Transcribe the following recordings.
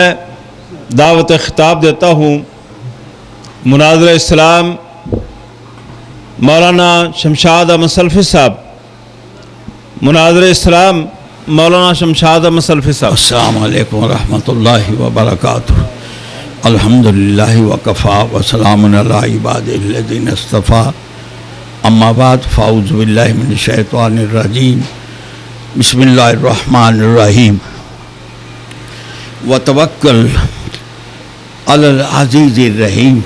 دعوت خطاب دیتا ہوں مناظر اسلام مولانا شمشاد احمد سلفی صاحب. مناظر اسلام مولانا شمشاد احمد سلفی صاحب. السلام علیکم ورحمۃ اللہ وبرکاتہ. الحمدللہ وکفا وسلام علی عبادہ الذین اصطفیٰ. اما بعد فاعوذ باللہ من الشیطان الرجیم. بسم اللہ الرحمن الرحیم. وتوکل علی العزیز الرحیم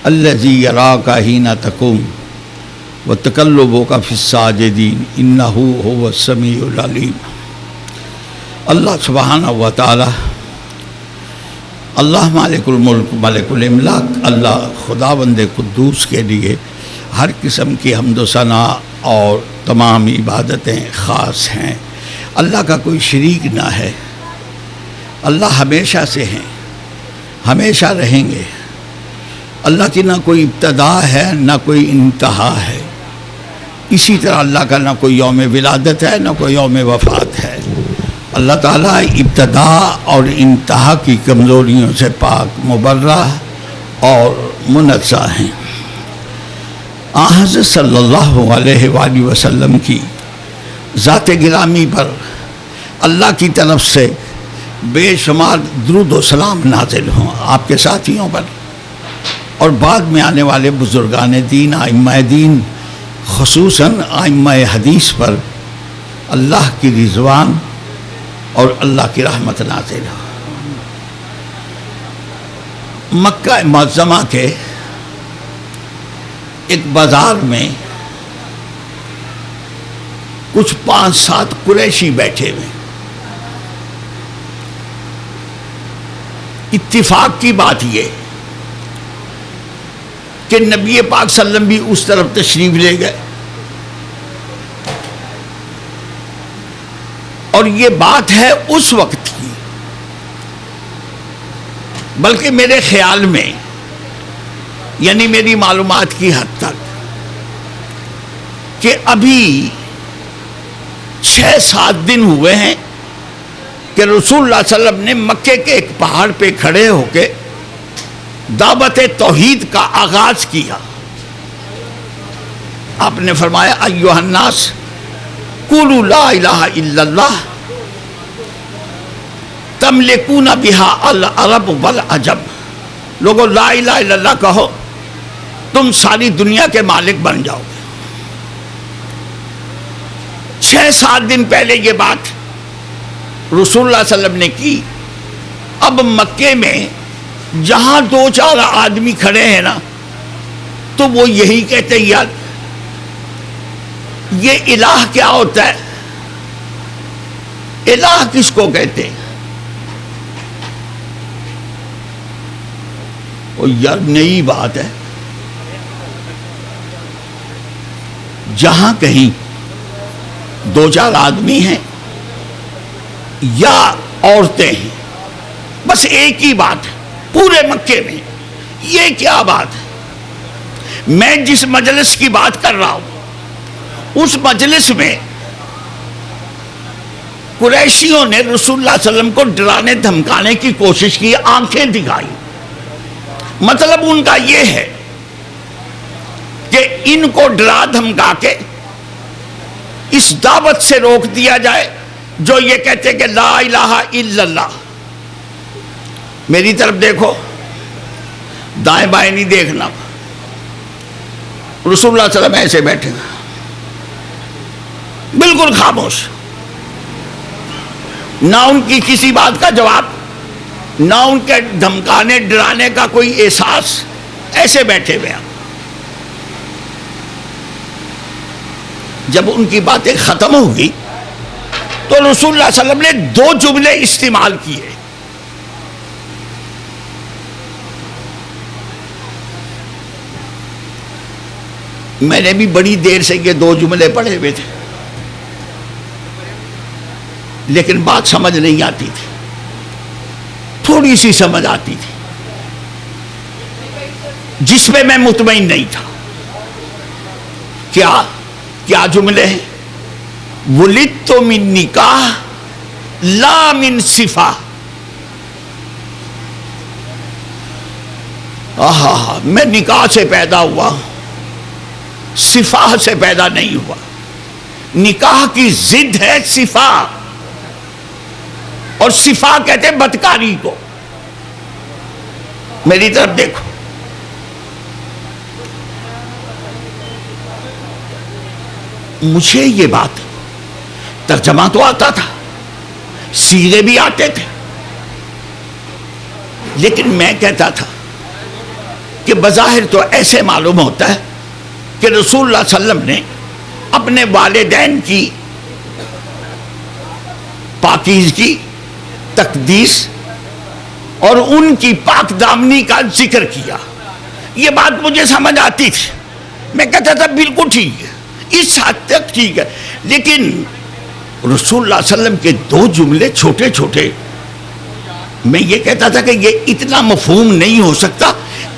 الذی یراک حین تقوم وتقلبک فی الساجدین انہ هو السمیع العلیم. اللہ سبحانہ و تعالی، اللہ مالک الملک ملک الاملاک، اللہ خداوند قدوس کے لیے ہر قسم کی حمد و ثنا اور تمام عبادتیں خاص ہیں. اللہ کا کوئی شریک نہ ہے. اللہ ہمیشہ سے ہیں، ہمیشہ رہیں گے. اللہ کی نہ کوئی ابتدا ہے نہ کوئی انتہا ہے. اسی طرح اللہ کا نہ کوئی یوم ولادت ہے نہ کوئی یوم وفات ہے. اللہ تعالیٰ ابتدا اور انتہا کی کمزوریوں سے پاک مبرہ اور منزہ ہیں. حضرت صلی اللہ علیہ وآلہ وسلم کی ذات گرامی پر اللہ کی طرف سے بے شمار درود و سلام نازل ہوں، آپ کے ساتھیوں پر اور بعد میں آنے والے بزرگان دین، ائمہ دین، خصوصاً ائمہ حدیث پر اللہ کی رضوان اور اللہ کی رحمت نازل ہو. مکہ معظمہ کے ایک بازار میں کچھ 5-7 قریشی بیٹھے ہوئے. اتفاق کی بات یہ کہ نبی پاک صلی اللہ علیہ وسلم بھی اس طرف تشریف لے گئے، اور یہ بات ہے اس وقت کی، بلکہ میرے خیال میں یعنی میری معلومات کی حد تک کہ ابھی 6-7 دن ہوئے ہیں کہ رسول اللہ صلی اللہ علیہ وسلم نے مکے کے ایک پہاڑ پہ کھڑے ہو کے دعوت توحید کا آغاز کیا. آپ نے فرمایا ایھا الناس قولوا لا الہ الا اللہ تملکون بها العرب والعجم. لوگوں لا الہ الا اللہ کہو، تم ساری دنیا کے مالک بن جاؤ گے. 6-7 دن پہلے یہ بات رسول اللہ صلی اللہ علیہ وسلم نے کی. اب مکے میں جہاں 2-4 آدمی کھڑے ہیں نا، تو وہ یہی کہتے ہیں یار یہ الہ کیا ہوتا ہے، الہ کس کو کہتے ہیں. وہ یار نئی بات ہے. جہاں کہیں 2-4 آدمی ہیں یا عورتیں ہیں، بس ایک ہی بات ہے پورے مکے میں. یہ کیا بات ہے؟ میں جس مجلس کی بات کر رہا ہوں اس مجلس میں قریشیوں نے رسول اللہ صلی اللہ علیہ وسلم کو ڈرانے دھمکانے کی کوشش کی، آنکھیں دکھائی. مطلب ان کا یہ ہے کہ ان کو ڈرا دھمکا کے اس دعوت سے روک دیا جائے جو یہ کہتے کہ لا الہ الا اللہ. میری طرف دیکھو، دائیں بائیں نہیں دیکھنا. رسول اللہ صلی اللہ علیہ وسلم ایسے بیٹھے بالکل خاموش، نہ ان کی کسی بات کا جواب، نہ ان کے دھمکانے ڈرانے کا کوئی احساس، ایسے بیٹھے ہوئے. جب ان کی باتیں ختم ہوگی تو رسول اللہ صلی اللہ علیہ وسلم نے 2 جملے استعمال کیے. میں نے بھی بڑی دیر سے یہ 2 جملے پڑھے ہوئے تھے، لیکن بات سمجھ نہیں آتی تھی. تھوڑی سی سمجھ آتی تھی جس پہ میں مطمئن نہیں تھا. کیا جملے ہیں؟ ولدت من نکاح لا من صفا. آہا میں نکاح سے پیدا ہوا، صفاح سے پیدا نہیں ہوا. نکاح کی ضد ہے صفاح، اور صفاح کہتے ہیں بدکاری کو. میری طرف دیکھو، مجھے یہ بات ترجمہ تو آتا تھا، سیغے بھی آتے تھے، لیکن میں کہتا تھا کہ بظاہر تو ایسے معلوم ہوتا ہے کہ رسول اللہ صلی اللہ علیہ وسلم نے اپنے والدین کی پاکیزگی، تقدیس اور ان کی پاک دامنی کا ذکر کیا. یہ بات مجھے سمجھ آتی تھی، میں کہتا تھا بالکل ٹھیک ہے، اس حد تک ٹھیک ہے. لیکن رسول اللہ صلی اللہ علیہ وسلم کے دو جملے چھوٹے چھوٹے، میں یہ کہتا تھا کہ یہ اتنا مفہوم نہیں ہو سکتا،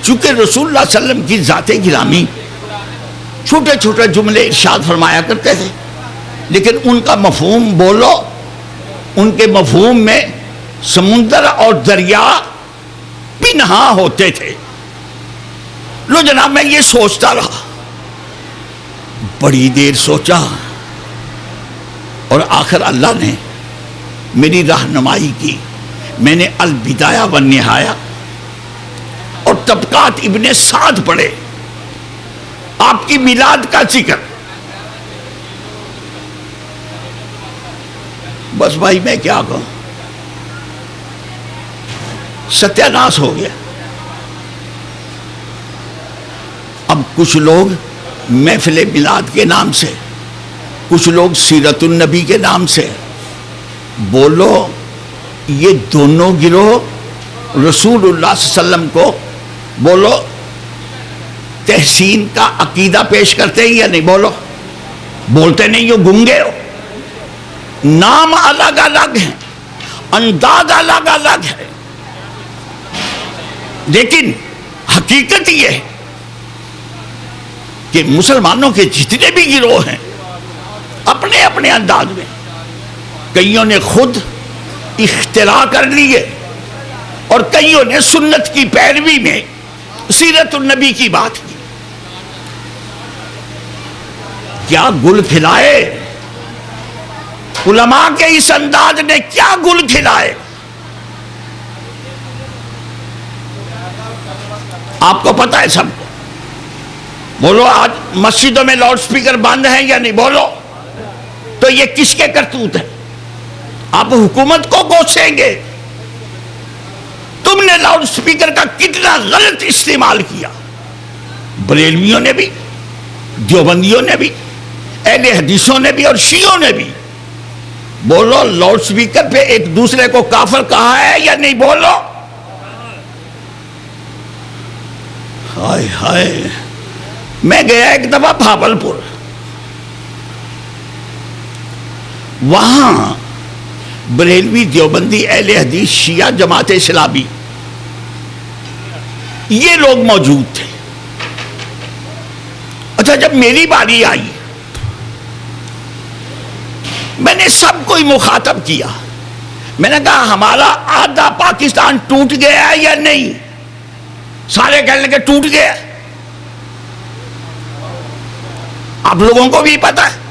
چونکہ رسول اللہ صلی اللہ علیہ وسلم کی ذات گرامی چھوٹے چھوٹے جملے ارشاد فرمایا کرتے تھے، لیکن ان کا مفہوم بولو، ان کے مفہوم میں سمندر اور دریا پنہا ہوتے تھے. لو جناب، میں یہ سوچتا رہا، بڑی دیر سوچا، اور آخر اللہ نے میری رہنمائی کی. میں نے البدایہ والنہایہ اور طبقات ابن سعد پڑھے، آپ کی میلاد کا ذکر. بس بھائی میں کیا کہوں، ستیہ ناس ہو گیا. اب کچھ لوگ محفل میلاد کے نام سے، کچھ لوگ سیرت النبی کے نام سے. بولو، یہ دونوں گروہ رسول اللہ صلی اللہ علیہ وسلم کو بولو تحسین کا عقیدہ پیش کرتے ہیں یا نہیں؟ بولو، بولتے نہیں ہو، گنگے ہو. نام الگ الگ ہیں، انداز الگ الگ ہے، لیکن حقیقت یہ ہے کہ مسلمانوں کے جتنے بھی گروہ ہیں اپنے اپنے انداز میں، کئیوں نے خود اختراع کر لیے اور کئیوں نے سنت کی پیروی میں سیرت النبی کی بات کی. کیا گل کھلائے علماء کے اس انداز نے، کیا گل کھلائے. آپ کو پتا ہے سب کو. بولو، آج مسجدوں میں لاؤڈ سپیکر بند ہیں یا نہیں؟ بولو. تو یہ کس کے کرتوت ہے؟ آپ حکومت کو کوسیں گے. تم نے لاؤڈ سپیکر کا کتنا غلط استعمال کیا. بریلویوں نے بھی، دیوبندیوں نے بھی، اہل حدیثوں نے بھی اور شیعوں نے بھی. بولو، لاؤڈ سپیکر پہ ایک دوسرے کو کافر کہا ہے یا نہیں؟ بولو. ہائے ہائے. میں گیا ایک دفعہ بھاولپور، وہاں بریلوی، دیوبندی، اہل حدیث، شیعہ، جماعت اسلامی، یہ لوگ موجود تھے. اچھا، جب میری باری آئی میں نے سب کو ہی مخاطب کیا. میں نے کہا ہمارا آدھا پاکستان ٹوٹ گیا ہے یا نہیں؟ سارے کہنے لگے ٹوٹ گیا. آپ لوگوں کو بھی پتا ہے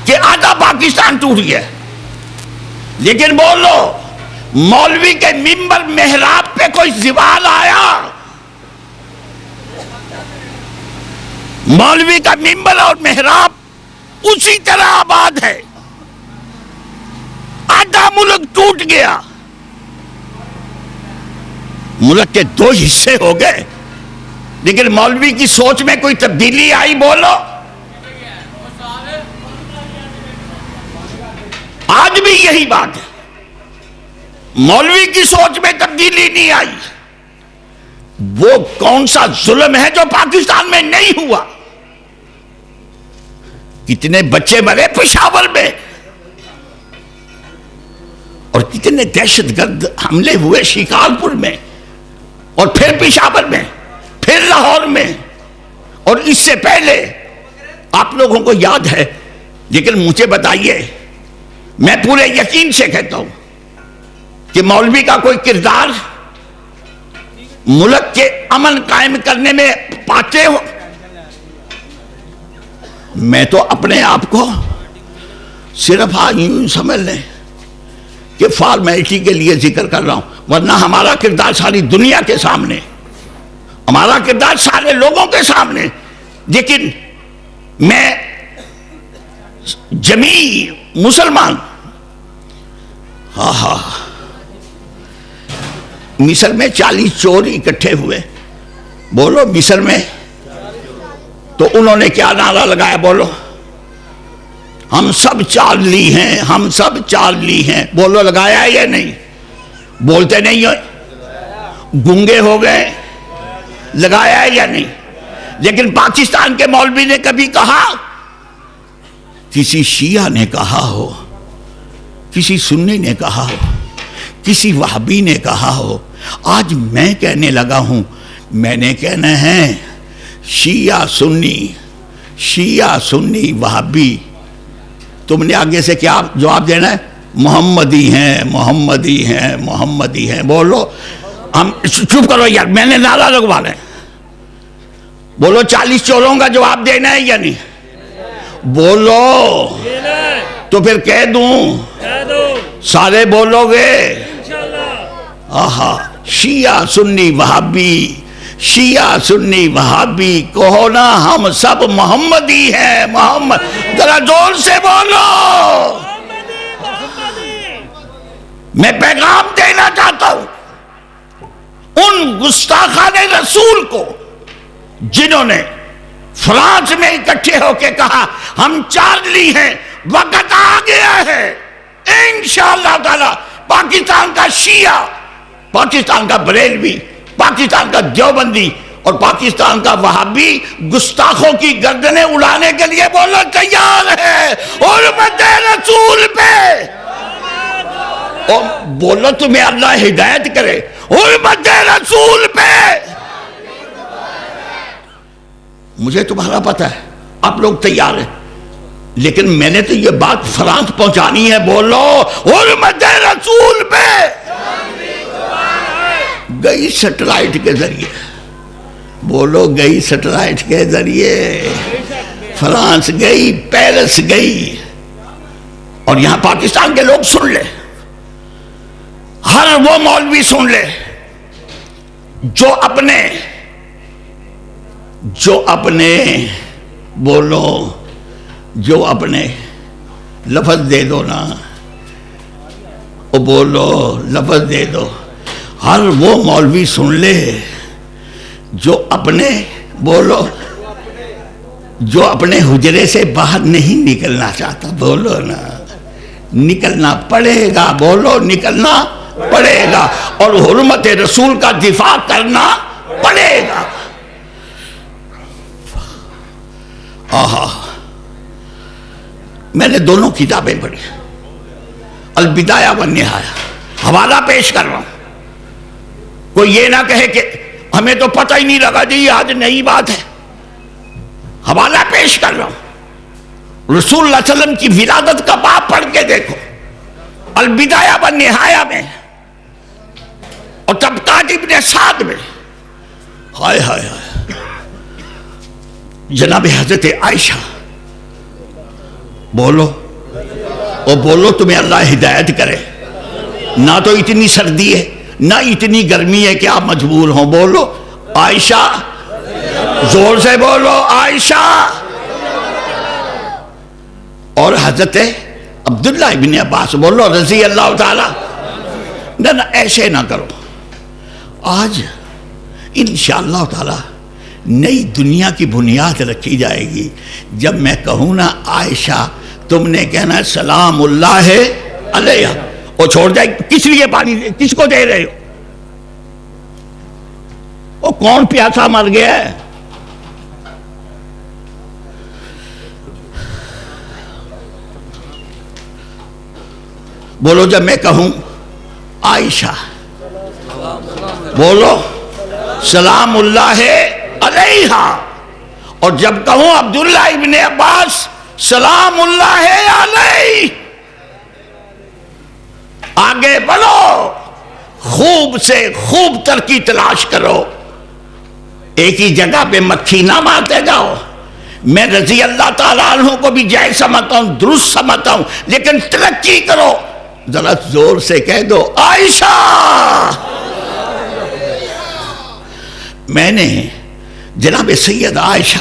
کہ آدھا پاکستان ٹوٹ گیا. لیکن بولو، مولوی کے ممبر محراب پہ کوئی زوال آیا؟ مولوی کا ممبر اور محراب اسی طرح آباد ہے. آدھا ملک ٹوٹ گیا. ملک کے دو حصے ہو گئے، لیکن مولوی کی سوچ میں کوئی تبدیلی آئی؟ بولو. آج بھی یہی بات ہے، مولوی کی سوچ میں تبدیلی نہیں آئی. وہ کون سا ظلم ہے جو پاکستان میں نہیں ہوا؟ کتنے بچے مرے پشاور میں، اور کتنے دہشت گرد حملے ہوئے شکارپور میں، اور پھر پشاور میں، پھر لاہور میں، اور اس سے پہلے. آپ لوگوں کو یاد ہے. لیکن مجھے بتائیے، میں پورے یقین سے کہتا ہوں کہ مولوی کا کوئی کردار ملک کے امن قائم کرنے میں پاتے ہو. میں تو اپنے آپ کو صرف آج یوں سمجھ لیں کہ فارمیلٹی کے لیے ذکر کر رہا ہوں، ورنہ ہمارا کردار ساری دنیا کے سامنے، ہمارا کردار سارے لوگوں کے سامنے. لیکن میں جمیع مسلمان، مصر میں 40 چور اکٹھے ہوئے. بولو مصر میں. تو انہوں نے کیا نعرہ لگایا؟ بولو. ہم سب چارلی ہیں، ہم سب چارلی ہیں. بولو لگایا ہے یا نہیں؟ بولتے نہیں ہو، گونگے ہو گئے. لگایا ہے یا نہیں؟ لیکن پاکستان کے مولوی نے کبھی کہا، کسی شیعہ نے کہا ہو، کسی سنی نے کہا ہو، کسی وہابی نے کہا ہو، آج میں کہنے لگا ہوں. میں نے کہنا ہے شیعہ سنی وہابی. تم نے آگے سے کیا جواب دینا ہے؟ محمدی ہیں، محمدی ہیں، محمدی ہیں. بولو. ہم چپ کرو یار، میں نے نعرہ لگوا لیں. بولو 40 چوروں کا جواب دینا ہے یا نہیں؟ بولو. تو پھر کہہ دوں؟ سارے بولو گے؟ آہا. شیعہ سنی وہابی، شیعہ سنی وہابی، کہو نا ہم سب محمدی ہیں. محمد. ذرا زور سے بولو. میں پیغام دینا چاہتا ہوں ان گستاخان رسول کو جنہوں نے فرانس میں اکٹھے ہو کے کہا ہم چارلی ہیں. وقت آ گیا ہے انشاءاللہ تعالی پاکستان کا شیعہ، پاکستان کا بریلوی، پاکستان کا دیوبندی اور پاکستان کا وہابی گستاخوں کی گردنیں اڑانے کے لیے بولو تیار ہے. حرمت رسول پہ اور بولو تمہیں اللہ ہدایت کرے. حرمت رسول پہ. مجھے تمہارا پتہ ہے آپ لوگ تیار ہیں، لیکن میں نے تو یہ بات فرانس پہنچانی ہے. بولو حرمت رسول پہ. گئی سیٹلائٹ کے ذریعے. بولو گئی سیٹلائٹ کے ذریعے. فرانس گئی، پیرس گئی. اور یہاں پاکستان کے لوگ سن لے، ہر وہ مولوی سن لے جو اپنے بولو، جو اپنے لفظ دے دو نا، او بولو لفظ دے دو. ہر وہ مولوی سن لے جو اپنے بولو، جو اپنے حجرے سے باہر نہیں نکلنا چاہتا. بولو نا. نکلنا پڑے گا. بولو نکلنا پڑے گا اور حرمت رسول کا دفاع کرنا پڑے گا. آہا. میں نے دونوں کتابیں پڑھی، البدایہ والنہایہ. حوالہ پیش کر رہا ہوں. کوئی یہ نہ کہے کہ ہمیں تو پتہ ہی نہیں لگا جی آج نئی بات ہے. حوالہ پیش کر رہا ہوں. رسول اللہ علیہ وسلم کی ولادت کا باب پڑھ کے دیکھو البدایہ والنہایہ میں اور طبقات ابن سعد میں. ہائے ہائے ہائے. جناب حضرت عائشہ. بولو اور بولو تمہیں اللہ ہدایت کرے. نہ تو اتنی سردی ہے نہ اتنی گرمی ہے کہ آپ مجبور ہوں. بولو عائشہ. زور سے بولو عائشہ. اور حضرت عبداللہ ابن عباس. بولو رضی اللہ تعالی. نہ ایسے نہ کرو. آج انشاءاللہ تعالی نئی دنیا کی بنیاد رکھی جائے گی. جب میں کہوں نا عائشہ، تم نے کہنا سلام اللہ علیہ. وہ چھوڑ جائے. کس لیے پانی کس کو دے رہے ہو؟ وہ کون پیاسا مر گیا ہے؟ بولو جب میں کہوں عائشہ، بولو سلام اللہ علیہ. اور جب کہوں عبداللہ ابن عباس سلام اللہ علیہ. آگے بڑھو. خوب سے خوب تر کی تلاش کرو، ایک ہی جگہ پہ مکھی نہ مارتے جاؤ۔ میں رضی اللہ تعالیٰ عنہ کو بھی جائز سمجھتا ہوں، درست سمجھتا ہوں، لیکن ترقی کرو۔ ذرا زور سے کہہ دو عائشہ۔ میں نے جناب سید عائشہ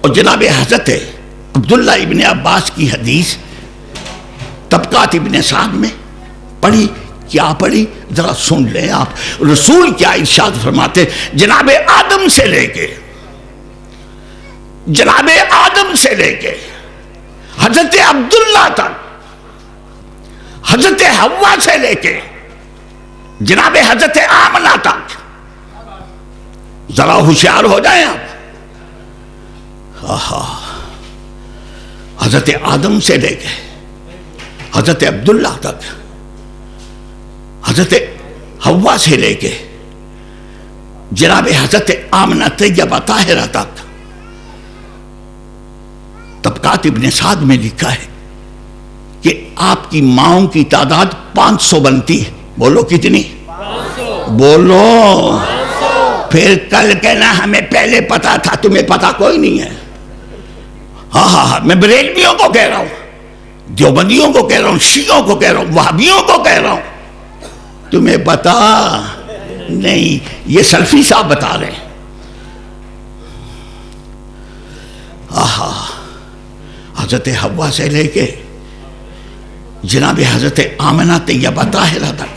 اور جناب حضرت عبداللہ ابن عباس کی حدیث طبقات ابن سعد میں پڑھی۔ کیا پڑھی؟ ذرا سن لیں آپ، رسول کیا ارشاد فرماتے، جناب آدم سے لے کے حضرت عبداللہ تک، حضرت حوا سے لے کے جناب حضرت آمنہ تک، ذرا ہوشیار ہو جائیں آپ۔ حضرت آدم سے لے کے حضرت عبداللہ تک، حضرت حوا سے لے کے جناب حضرت آمنہ طیبہ طاہرہ تک، طبقات ابن سعد میں لکھا ہے کہ آپ کی ماؤں کی تعداد 500 بنتی ہے۔ بولو کتنی؟ بولو۔ پھر کل کہنا ہمیں پہلے پتا تھا، تمہیں پتا کوئی نہیں ہے۔ ہاں میں بریلویوں کو کہہ رہا ہوں، دیوبندیوں کو کہہ رہا ہوں، شیعوں کو کہہ رہا ہوں، وہابیوں کو کہہ رہا ہوں، تمہیں پتا نہیں، یہ سلفی صاحب بتا رہے ہیں۔ حضرت حوا سے لے کے جناب حضرت آمنہ طیبہ طاہرہ تک،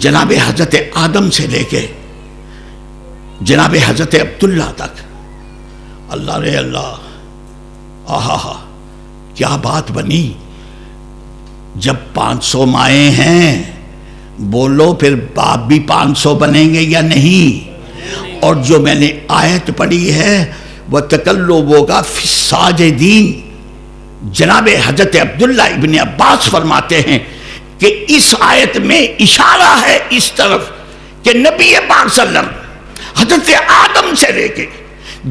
جناب حضرت آدم سے لے کے جناب حضرت عبداللہ تک، اللہ رے اللہ، کیا بات بنی۔ جب 500 مائیں ہیں، بولو پھر باپ بھی 500 بنیں گے یا نہیں؟ اور جو میں نے آیت پڑھی ہے وَتَقَلُّبُكَ فِي السَّاجِدِينَ، جناب حضرت عبداللہ ابن عباس فرماتے ہیں کہ اس آیت میں اشارہ ہے اس طرف کہ نبی پاک صلی اللہ علیہ وسلم حضرت آدم سے لے کے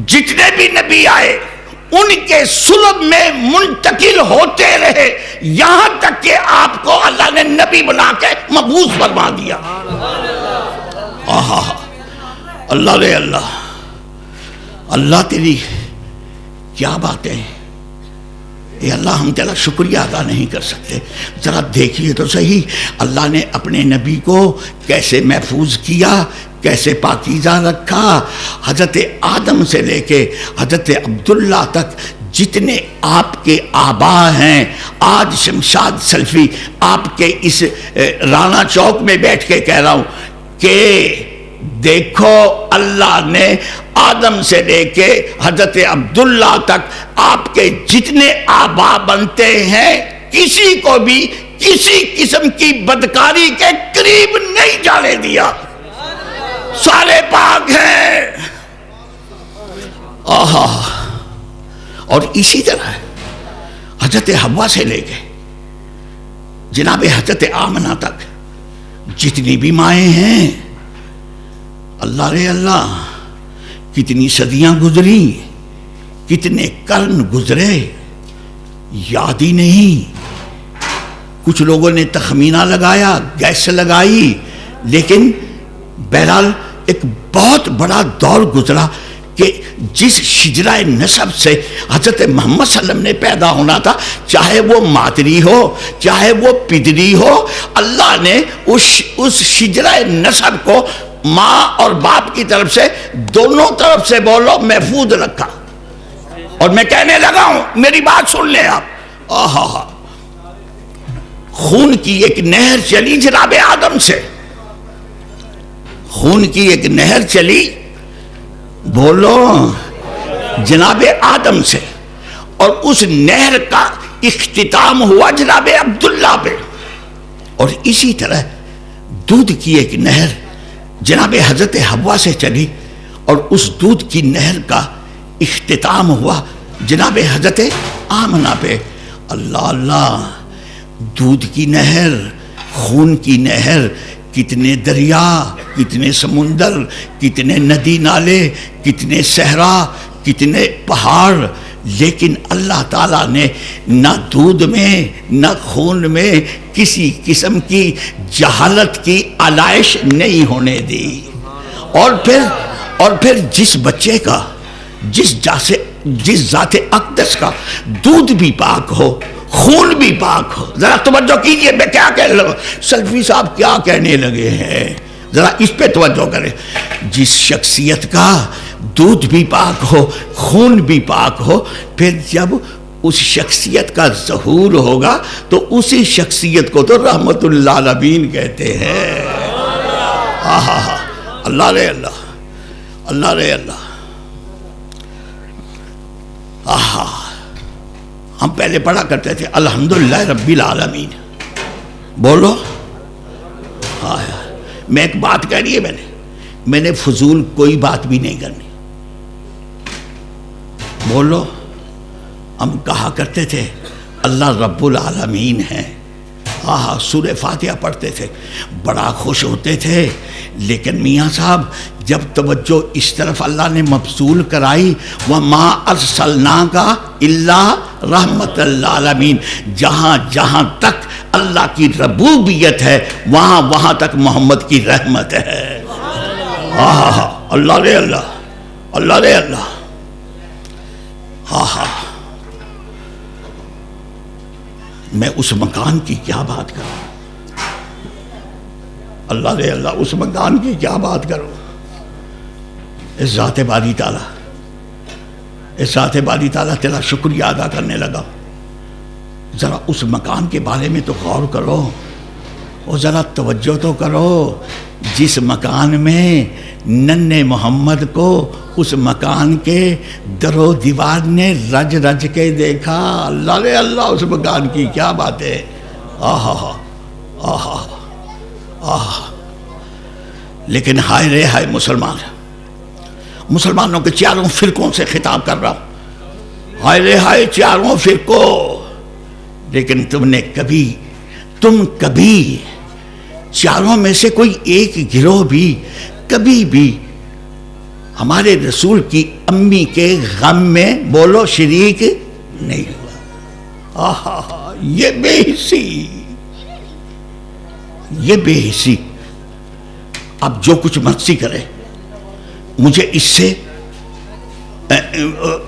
جتنے بھی نبی آئے ان کے صلب میں منتقل ہوتے رہے، یہاں تک کہ آپ کو اللہ نے نبی بنا کے مبعوث فرما دیا۔ اللہ رے اللہ، اللہ تیری کیا باتیں ہیں، اے اللہ ہم تیرا شکریہ ادا نہیں کر سکتے۔ ذرا دیکھیے تو صحیح، اللہ نے اپنے نبی کو کیسے محفوظ کیا، کیسے پاکیزہ رکھا۔ حضرت آدم سے لے کے حضرت عبداللہ تک جتنے آپ کے آبا ہیں، آج شمشاد سلفی آپ کے اس رانا چوک میں بیٹھ کے کہہ رہا ہوں کہ دیکھو اللہ نے آدم سے لے کے حضرت عبداللہ تک آپ کے جتنے آبا بنتے ہیں کسی کو بھی کسی قسم کی بدکاری کے قریب نہیں جانے دیا، سارے پاک ہیں۔ اور اسی طرح حضرت حوا سے لے کے جناب حضرت آمنہ تک جتنی بھی مائیں ہیں، اللہ رے اللہ، کتنی صدیاں گزری، کتنے قرن گزرے، یاد ہی نہیں۔ کچھ لوگوں نے تخمینہ لگایا، گیس لگائی، لیکن بہرحال ایک بہت بڑا دور گزرا کہ جس شجرہ نسب سے حضرت محمد صلی اللہ علیہ وسلم نے پیدا ہونا تھا، چاہے وہ مادری ہو چاہے وہ پدری ہو، اللہ نے اس شجرہ نسب کو ماں اور باپ کی طرف سے دونوں طرف سے بولو محفوظ رکھا۔ اور میں کہنے لگا ہوں، میری بات سن لیں آپ، خون کی ایک نہر چلی جناب آدم سے، خون کی ایک نہر چلی، بولو جناب آدم سے، اور اس نہر کا اختتام ہوا جناب عبداللہ پہ۔ اور اسی طرح دودھ کی ایک نہر جناب حضرت حوا سے چلی، اور اس دودھ کی نہر کا اختتام ہوا جناب حضرت آمنہ پہ۔ اللہ اللہ، دودھ کی نہر، خون کی نہر، کتنے دریا، کتنے سمندر، کتنے ندی نالے، کتنے صحرا، کتنے پہاڑ، لیکن اللہ تعالیٰ نے نہ دودھ میں نہ خون میں کسی قسم کی جہالت کی علائش نہیں ہونے دی. اور پھر جس بچے کا جس ذات اقدس کا دودھ بھی پاک ہو خون بھی پاک ہو. ذرا توجہ کیجئے میں کیا کہہ رہا ہوں, سلفی صاحب کیا کہنے لگے ہیں, ذرا اس پہ توجہ کریں. جس شخصیت کا دودھ بھی پاک ہو خون بھی پاک ہو, پھر جب اس شخصیت کا ظہور ہوگا تو اسی شخصیت کو تو رحمت للعالمین کہتے ہیں. اللہ رے اللہ, اللہ رے اللہ. ہم پہلے پڑھا کرتے تھے الحمدللہ رب العالمین. بولو. میں ایک بات کہہ رہی ہے, میں نے فضول کوئی بات بھی نہیں کرنی. بولو. ہم کہا کرتے تھے اللہ رب العالمین ہے. سورہ فاتحہ پڑھتے تھے, بڑا خوش ہوتے تھے. لیکن میاں صاحب جب توجہ اس طرف اللہ نے مبذول کرائی, وَمَا أَرْسَلْنَاكَ إِلَّا رَحْمَةً لِّلْعَالَمِينَ, جہاں جہاں تک اللہ کی ربوبیت ہے وہاں تک محمد کی رحمت ہے. اللہ رے اللہ, اللہ رے اللہ. میں اس مکان کی کیا بات کروں, اللہ رے اللہ, اس مکان کی کیا بات کروں. اس ذات باری تعالیٰ, اس ذات باری تعالیٰ تیرا شکریہ ادا کرنے لگا. ذرا اس مکان کے بارے میں تو غور کرو, اور ذرا توجہ تو کرو. جس مکان میں ننھے محمد کو اس مکان کے در و دیوار نے رج رج کے دیکھا. اللہ رے اللہ, اس مکان کی کیا بات ہے. لیکن ہائے رے ہائے مسلمانوں کے چاروں فرقوں سے خطاب کر رہا ہوں. ہائے رے ہائے چاروں فرقوں. لیکن تم کبھی چاروں میں سے کوئی ایک گروہ بھی کبھی بھی ہمارے رسول کی امی کے غم میں بولو شریک نہیں ہوا. یہ بے حسی. اب جو کچھ مرضی کرے, مجھے اس سے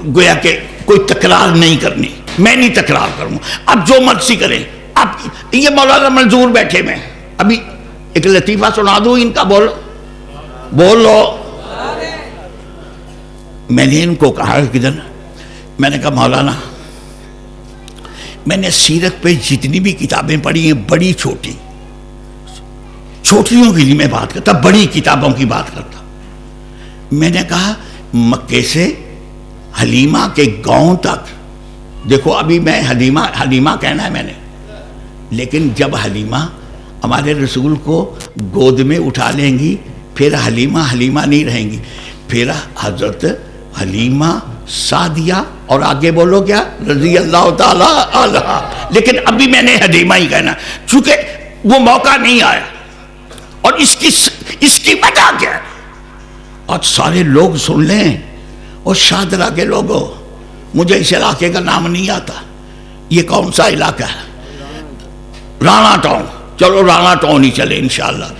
گویا کہ کوئی تکرار نہیں کرنی, میں نہیں تکرار کروں. اب جو مرضی کرے. اب یہ مولانا منظور بیٹھے میں, ابھی ایک لطیفہ سنا دوں ان کا. بولو. میں نے ان کو کہا کدھر, میں نے کہا مولانا میں نے سیرت پہ جتنی بھی کتابیں پڑھی ہیں, بڑی چھوٹیوں کے لیے میں بات کرتا, بڑی کتابوں کی بات کرتا. میں نے کہا مکے سے حلیمہ کے گاؤں تک, دیکھو ابھی میں حلیمہ کہنا ہے میں نے, لیکن جب حلیمہ ہمارے رسول کو گود میں اٹھا لیں گی پھر حلیمہ نہیں رہیں گی, پھر حضرت حلیمہ سعدیہ اور آگے بولو کیا رضی اللہ تعالی عنہا. لیکن ابھی میں نے حلیمہ ہی کہنا چونکہ وہ موقع نہیں آیا. اور اس کی وجہ کیا ہے, آج سارے لوگ سن لیں. اور شاہدرہ کے لوگوں, مجھے اس علاقے کا نام نہیں آتا, یہ کون سا علاقہ ہے, رانا ٹاؤن. چلو رانا ٹاؤن ہی چلے انشاءاللہ.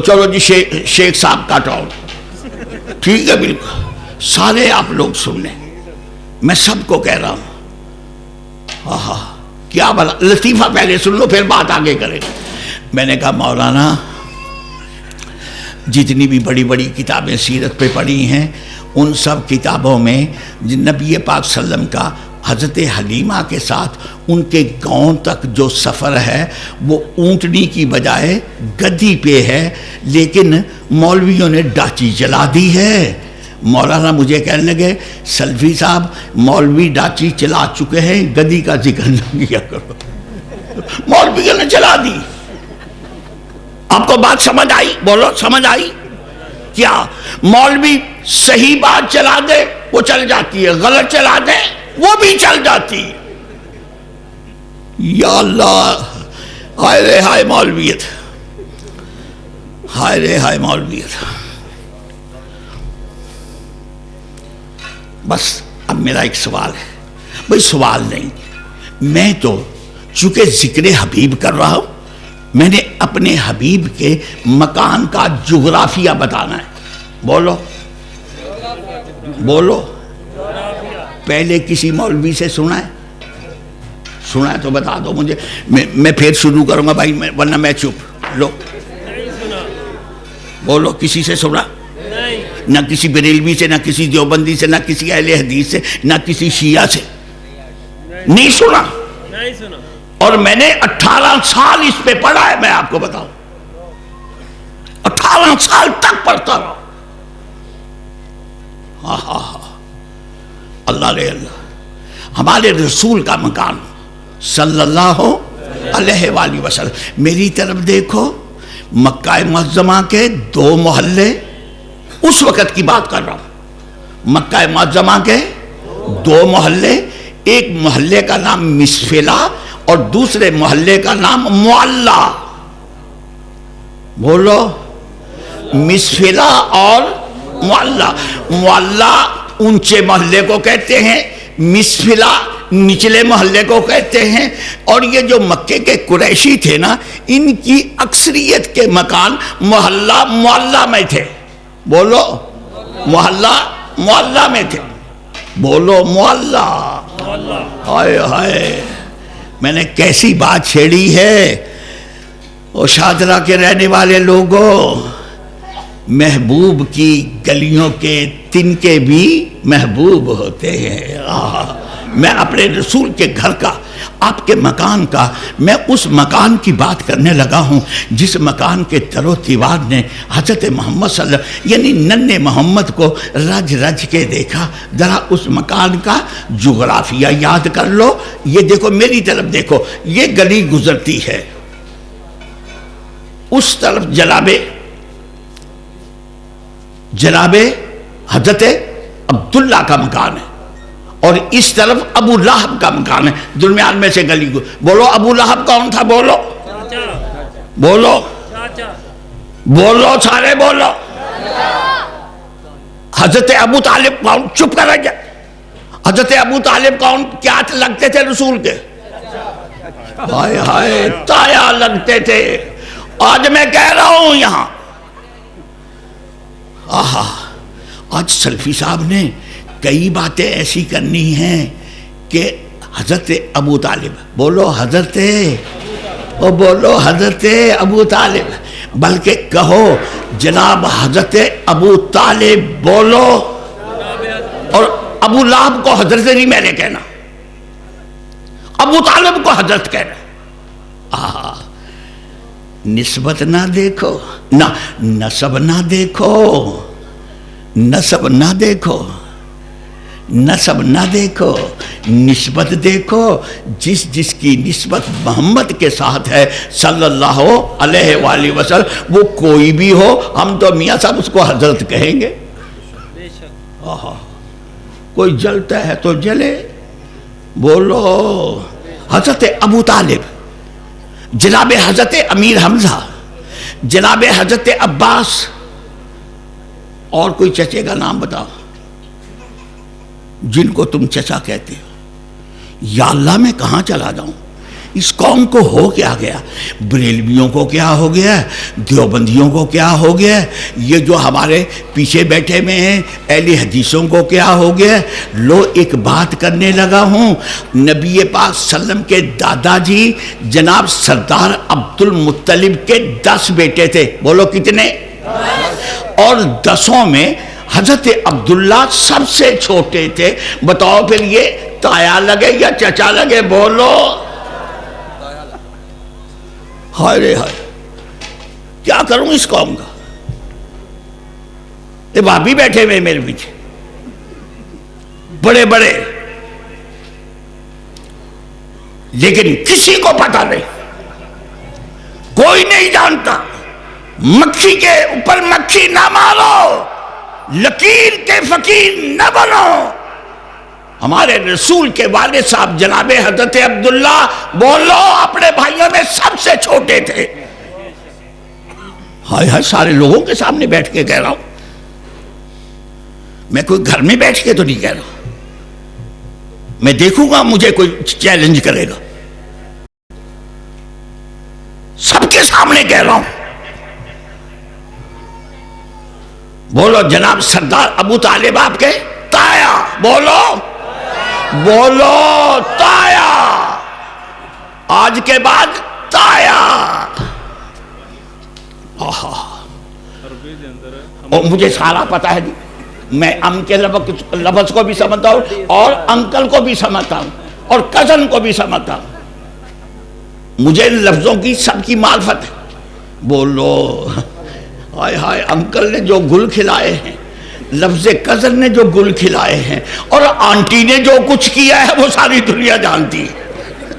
چلو جی شیخ صاحب کا ٹاؤن, ٹھیک ہے بالکل. سارے آپ لوگ سن لیں, میں سب کو کہہ رہا ہوں. کیا بلا لطیفہ پہلے سن لو پھر بات آگے کریں. میں نے کہا مولانا جتنی بھی بڑی بڑی کتابیں سیرت پہ پڑھی ہیں ان سب کتابوں میں نبی پاک صلی اللہ علیہ وسلم کا حضرت حلیمہ کے ساتھ ان کے گاؤں تک جو سفر ہے وہ اونٹنی کی بجائے گدی پہ ہے, لیکن مولویوں نے ڈاچی چلا دی ہے. مولانا مجھے کہنے لگے سلفی صاحب مولوی ڈاچی چلا چکے ہیں, گدی کا ذکر نہ کیا کرو. مولویوں نے چلا دی. آپ کو بات سمجھ آئی؟ بولو سمجھ آئی کیا؟ مولوی صحیح بات چلا دے وہ چل جاتی ہے, غلط چلا دے وہ بھی چل جاتی. یا اللہ, ہائے رے ہائے مولویت. ہائے رے ہائے مولوی، بس اب میرا ایک سوال ہے. بھئی سوال نہیں، میں تو چونکہ ذکر حبیب کر رہا ہوں، میں نے اپنے حبیب کے مکان کا جغرافیہ بتانا ہے. بولو بولو. پہلے کسی مولوی سے سنا ہے؟ سنا ہے تو بتا دو مجھے، میں پھر شروع کروں گا بھائی، ورنہ میں چپ. لو بولو، کسی سے سنا؟ نہ کسی بریلوی سے، نہ کسی دیوبندی سے، نہ کسی اہل حدیث سے، نہ کسی شیعہ سے. نہیں سنا. اور میں نے 18 سال اس پہ پڑھا ہے. میں آپ کو بتاؤں 18 سال تک پڑھتا رہا. اللہ رے اللہ. ہمارے رسول کا مکان صلی اللہ علیہ وآلہ وسلم. میری طرف دیکھو، مکہ معظمہ کے 2 محلے، اس وقت کی بات کر رہا ہوں، مکہ معظمہ کے 2 محلے، ایک محلے کا نام مسفلہ اور دوسرے محلے کا نام معلّہ. بولو، مسفلہ اور معلّہ. معلّہ اونچے محلے کو کہتے ہیں، مسفلہ نچلے محلے کو کہتے ہیں. اور یہ جو مکے کے قریشی تھے نا، ان کی اکثریت کے مکان محلہ معلّہ میں تھے. بولو، محلہ معلّہ میں تھے. بولو معلّہ. ہائے ہائے، میں نے کیسی بات چھیڑی ہے. اور شاہدرہ کے رہنے والے لوگوں، محبوب کی گلیوں کے تنکے بھی محبوب ہوتے ہیں. میں اپنے رسول کے گھر کا، آپ کے مکان کا، میں اس مکان کی بات کرنے لگا ہوں جس مکان کے در و دیوار نے حضرت محمد صلی اللہ علیہ وسلم یعنی ننھے محمد کو رج رج کے دیکھا. ذرا اس مکان کا جغرافیہ یاد کر لو. یہ دیکھو، میری طرف دیکھو، یہ گلی گزرتی ہے، اس طرف جناب حضرت عبداللہ کا مکان ہے، اور اس طرف ابو لہب کا مکان ہے. درمیان میں سے گلی. بولو، ابو لہب کون تھا؟ بولو بولو بولو، سارے بولو. حضرت ابو طالب کون؟ چپ کر گیا. حضرت ابو طالب کون؟ کیا لگتے تھے رسول کے؟ ہائے ہائے، تایا لگتے تھے. آج میں کہہ رہا ہوں یہاں، آج سلفی صاحب نے کئی باتیں ایسی کرنی ہیں کہ حضرت ابو طالب، بولو حضرت، بولو حضرت ابو طالب، بلکہ کہو جناب حضرت ابو طالب. بولو. اور ابو لہب کو حضرت نہیں میں نے کہنا، ابو طالب کو حضرت کہنا. نسبت نہ دیکھو، نہ نسب نہ دیکھو، نسب نہ دیکھو، نسب نہ دیکھو، نسبت دیکھو. جس کی نسبت محمد کے ساتھ ہے صلی اللہ علیہ وآلہ وسلم، وہ کوئی بھی ہو، ہم تو میاں صاحب اس کو حضرت کہیں گے. کوئی جلتا ہے تو جلے. بولو. حضرت ابو طالب، جناب حضرت امیر حمزہ، جناب حضرت عباس، اور کوئی چچے کا نام بتاؤ جن کو تم چچا کہتے ہو. یا اللہ، میں کہاں چلا جاؤں؟ اس قوم کو ہو کیا گیا؟ بریلویوں کو کیا ہو گیا؟ دیوبندیوں کو کیا ہو گیا؟ یہ جو ہمارے پیچھے بیٹھے میں ہیں اہل حدیثوں کو کیا ہو گیا؟ لو، ایک بات کرنے لگا ہوں. نبی پاک صلی اللہ علیہ وسلم کے دادا جی جناب سردار عبد المطلب کے 10 بیٹے تھے. بولو کتنے؟ اور 10 میں حضرت عبداللہ سب سے چھوٹے تھے. بتاؤ پھر یہ تایا لگے یا چچا لگے؟ بولو. ہائے رے ہائے، کیا کروں اس قوم کا؟ یہ بھابھی بیٹھے ہوئے میرے پیچھے، بڑے بڑے، لیکن کسی کو پتہ نہیں، کوئی نہیں جانتا. مکھی کے اوپر مکھی نہ مارو، لکیر کے فقیر نہ بنو. ہمارے رسول کے والد صاحب جناب حضرت عبداللہ، بولو، اپنے بھائیوں میں سب سے چھوٹے تھے. ہائے ہائے سارے لوگوں کے سامنے بیٹھ کے کہہ رہا ہوں، میں کوئی گھر میں بیٹھ کے تو نہیں کہہ رہا، میں دیکھوں گا مجھے کوئی چیلنج کرے گا، سب کے سامنے کہہ رہا ہوں۔ بولو جناب سردار ابو طالب آپ کے تایا، بولو بولو تایا، آج کے بعد تایا۔ اور مجھے سارا پتا ہے جی، میں ام کے لفظ کو بھی سمجھتا ہوں اور انکل کو بھی سمجھتا ہوں اور کزن کو بھی سمجھتا ہوں، مجھے ان لفظوں کی سب کی معرفت ہے۔ بولو ہائے ہائے، انکل نے جو گل کھلائے ہیں، لفظ کزن نے جو گل کھلائے ہیں، اور آنٹی نے جو کچھ کیا ہے وہ ساری دنیا جانتی ہے۔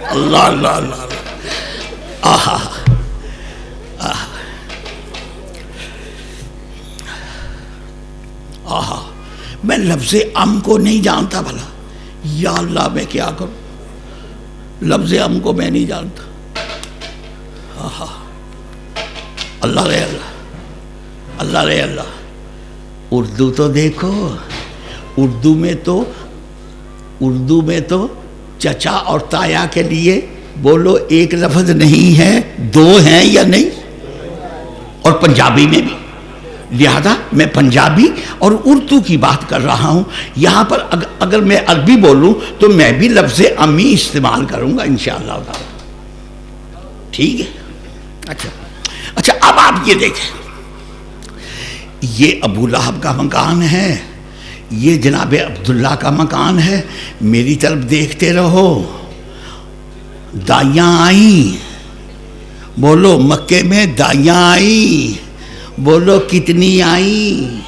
اللہ اللہ اللہ، آہا آہا، میں لفظ ام کو نہیں جانتا بھلا، یا اللہ میں کیا کروں، لفظ ام کو میں نہیں جانتا۔ آہا، اللہ رے اللہ، اللہ رے اللہ۔ اردو تو دیکھو، اردو میں تو چچا اور تایا کے لیے بولو ایک لفظ نہیں ہے، دو ہیں یا نہیں، اور پنجابی میں بھی، لہذا میں پنجابی اور اردو کی بات کر رہا ہوں۔ یہاں پر اگر میں عربی بولوں تو میں بھی لفظ امی استعمال کروں گا انشاءاللہ تعالی، ٹھیک ہے؟ اچھا اب آپ یہ دیکھیں، یہ ابو لہب کا مکان ہے، یہ جناب عبداللہ کا مکان ہے، میری طرف دیکھتے رہو۔ دائیاں آئیں، بولو مکے میں دائیاں آئیں، بولو کتنی آئیں؟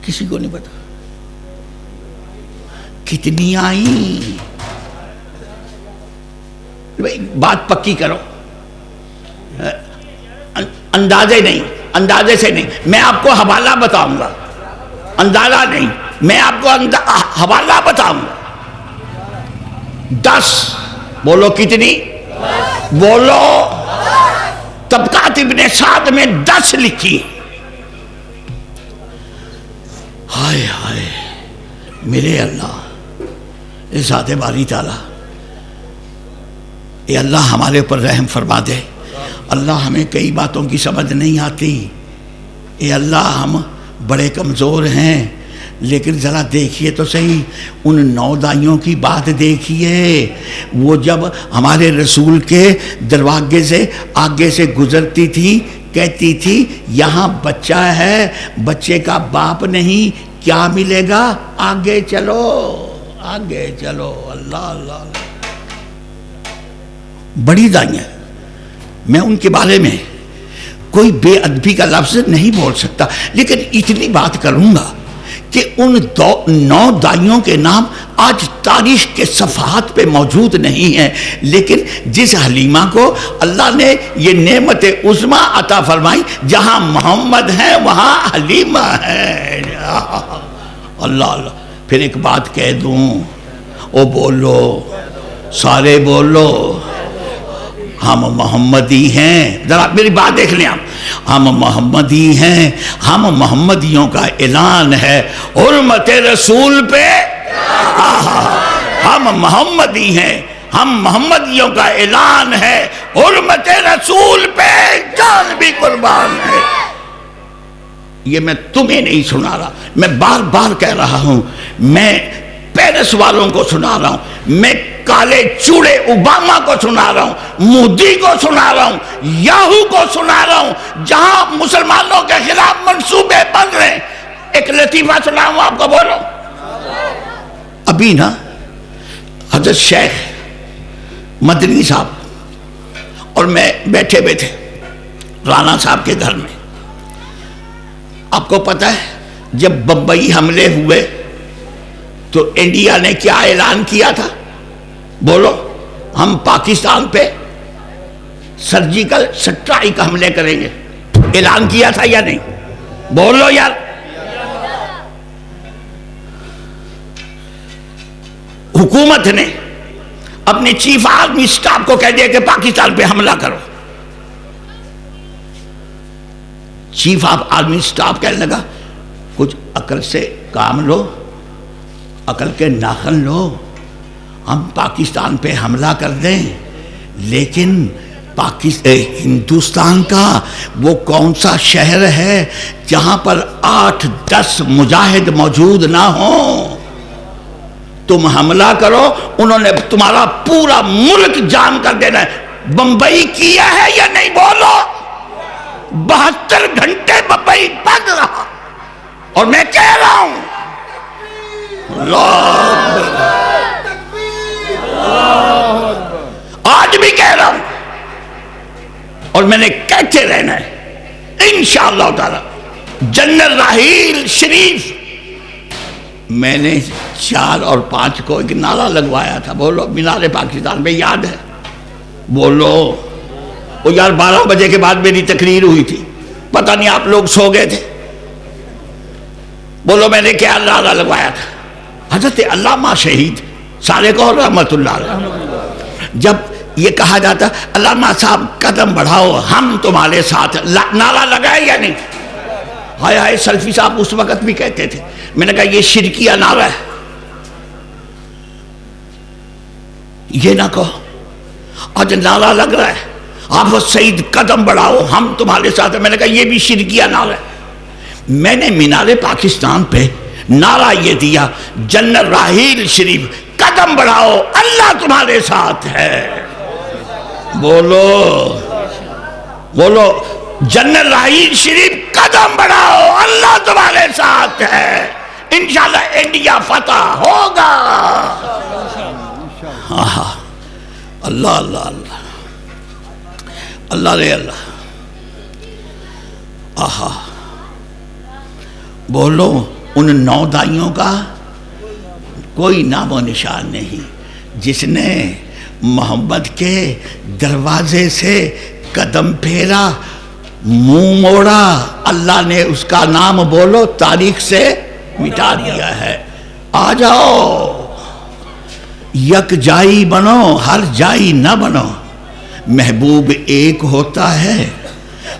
کسی کو نہیں پتا کتنی آئیں؟ بات پکی کرو، اندازے سے نہیں، میں آپ کو حوالہ بتاؤں گا، اندازہ نہیں، میں آپ کو حوالہ بتاؤں گا۔ 10، بولو کتنی؟ بولو، طبقات ابن سعد میں 10 لکھی۔ ہائے ہائے میرے اللہ، اے ذات باری تعالیٰ، اے اللہ ہمارے اوپر رحم فرما دے۔ اللہ ہمیں کئی باتوں کی سمجھ نہیں آتی، اے اللہ ہم بڑے کمزور ہیں، لیکن ذرا دیکھیے تو صحیح ان 9 دائیوں کی بات دیکھیے، وہ جب ہمارے رسول کے دروازے سے آگے سے گزرتی تھی کہتی تھی یہاں بچہ ہے، بچے کا باپ نہیں، کیا ملے گا؟ آگے چلو آگے چلو۔ اللہ اللہ اللہ، بڑی دائیاں، میں ان کے بارے میں کوئی بے ادبی کا لفظ نہیں بول سکتا، لیکن اتنی بات کروں گا کہ ان 9 دائیوں کے نام آج تاریخ کے صفحات پہ موجود نہیں ہیں، لیکن جس حلیمہ کو اللہ نے یہ نعمت عظمی عطا فرمائی، جہاں محمد ہے وہاں حلیمہ ہے۔ اللہ اللہ، پھر ایک بات کہہ دوں، او بولو سارے بولو، ہم محمدی ہیں، ذرا میری بات دیکھ لیں آپ، ہم محمدی ہیں، ہم محمدیوں کا اعلان ہے حرمت رسول پہ، ہم محمدی ہیں، ہم محمدیوں کا اعلان ہے حرمت رسول پہ، جان بھی قربان ہے۔ یہ میں تمہیں نہیں سنا رہا، میں بار بار کہہ رہا ہوں، میں پیرس والوں کو سنا رہا ہوں، میں کالے چوڑے اوباما کو سنا رہا ہوں، مودی کو سنا رہا ہوں، یاہو کو سنا رہا ہوں، جہاں مسلمانوں کے خلاف منصوبے بن رہے ہیں۔ ایک لطیفہ سناؤں آپ کو، بولو۔ ابھی نا حضرت شیخ مدنی صاحب اور میں بیٹھے رانا صاحب کے گھر میں، آپ کو پتہ ہے جب بمبئی حملے ہوئے تو انڈیا نے کیا اعلان کیا تھا؟ بولو، ہم پاکستان پہ سرجیکل سٹرائک حملے کریں گے، اعلان کیا تھا یا نہیں؟ بولو یار۔ حکومت نے اپنے چیف آرمی سٹاف کو کہہ دیا کہ پاکستان پہ حملہ کرو. چیف آف آرمی سٹاف کہنے لگا کچھ عقل سے کام لو, عقل کے ناخن لو, ہم پاکستان پہ حملہ کر دیں, لیکن ہندوستان کا وہ کون سا شہر ہے جہاں پر 8-10 مجاہد موجود نہ ہوں؟ تم حملہ کرو, انہوں نے تمہارا پورا ملک جام کر دینا ہے. بمبئی کیا ہے یا نہیں بولو؟ 72 گھنٹے بمبئی بند رہا, اور میں کہہ رہا ہوں آج بھی کہہ رہا ہوں, اور میں نے کہتے رہنا ہے انشاءاللہ تعالی. جنرل راحیل شریف, میں نے 4 اور 5 کو ایک نعرہ لگوایا تھا, بولو مینار پاکستان میں یاد ہے؟ بولو. وہ یار 12 بجے کے بعد میری تقریر ہوئی تھی, پتہ نہیں آپ لوگ سو گئے تھے. بولو میں نے کیا نعرہ لگوایا تھا؟ حضرت علامہ شہید سارے کو رحمت اللہ علیہ, جب یہ کہا جاتا علامہ صاحب قدم بڑھاؤ ہم تمہارے ساتھ, نعرہ لگائے یا نہیں؟ ہائے ہائے, سلفی صاحب اس وقت بھی کہتے تھے. میں نے کہا یہ شرکیہ نعرہ ہے, یہ نہ کہو. آج نعرہ لگ رہا ہے آپ سعید قدم بڑھاؤ ہم تمہارے ساتھ, میں نے کہا یہ بھی شرکیہ نعرہ ہے. میں نے مینار پاکستان پہ نعرہ یہ دیا, جنرل راحیل شریف قدم بڑھاؤ اللہ تمہارے ساتھ ہے. بولو بولو, جنرل راحیل شریف قدم بڑھاؤ اللہ تمہارے ساتھ ہے, انشاءاللہ انڈیا فتح ہوگا. اللہ اللہ اللہ اللہ رے اللہ. آہا, بولو ان 9 دائیوں کا کوئی نام و نشان نہیں جس نے محمد کے دروازے سے قدم پھیرا, منہ موڑا, اللہ نے اس کا نام بولو تاریخ سے مٹا دیا ہے. آ جاؤ, یک جائی بنو, ہر جائی نہ بنو. محبوب ایک ہوتا ہے,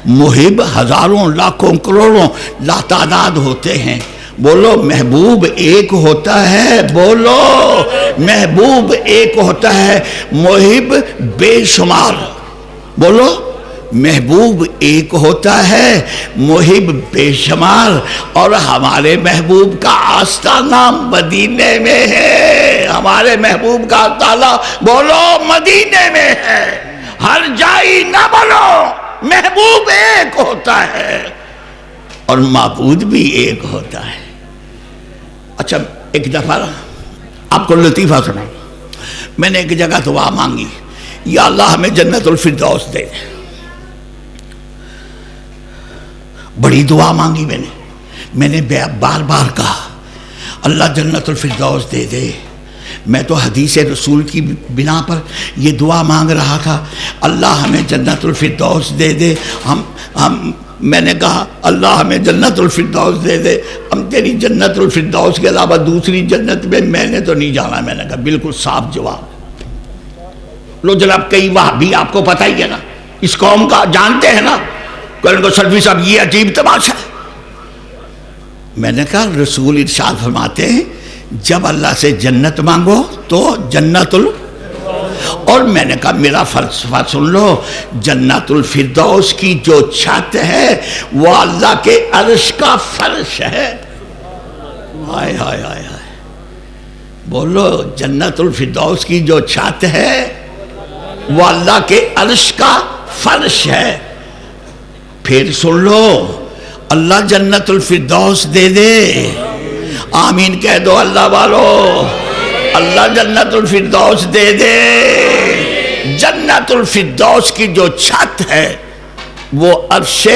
محب ہزاروں لاکھوں کروڑوں لاتعداد ہوتے ہیں. بولو محبوب ایک ہوتا ہے, بولو محبوب ایک ہوتا ہے, محب بے شمار. بولو محبوب ایک ہوتا ہے, محب بے شمار. اور ہمارے محبوب کا آستانہ مدینے میں ہے, ہمارے محبوب کا تالا بولو مدینے میں ہے. ہر جائی نہ بولو, محبوب ایک ہوتا ہے اور معبود بھی ایک ہوتا ہے. اچھا ایک دفعہ آپ کو لطیفہ سنا, میں نے ایک جگہ دعا مانگی, یا اللہ ہمیں جنت الفردوس دے. بڑی دعا مانگی میں نے بار بار کہا اللہ جنت الفردوس دے دے. میں تو حدیث رسول کی بنا پر یہ دعا مانگ رہا تھا, اللہ ہمیں جنت الفردوس دے دے. میں نے کہا اللہ ہمیں جنت الفردوس دے دے, ہم تیری جنت الفردوس کے علاوہ دوسری جنت میں نے تو نہیں جانا. میں نے کہا بالکل صاف جواب. لو جناب, کئی وہابی آپ کو پتہ ہی ہے نا, اس قوم کا جانتے ہیں نا, ان کو سلفی صاحب یہ عجیب تماشا ہے. میں نے کہا رسول ارشاد فرماتے ہیں جب اللہ سے جنت مانگو تو جنت اور میں نے کہا میرا فلسفہ سن لو, جنت الفردوس کی جو چھت ہے وہ اللہ کے عرش کا فرش ہے. ہائے ہائے ہائے ہائے, بولو جنت الفردوس کی جو چھت ہے وہ اللہ کے عرش کا فرش ہے. پھر سن لو, اللہ جنت الفردوس دے دے. آمین کہہ دو اللہ والو, اللہ جنت الفردوس دے دے. جنت الفردوس کی جو چھت ہے وہ عرش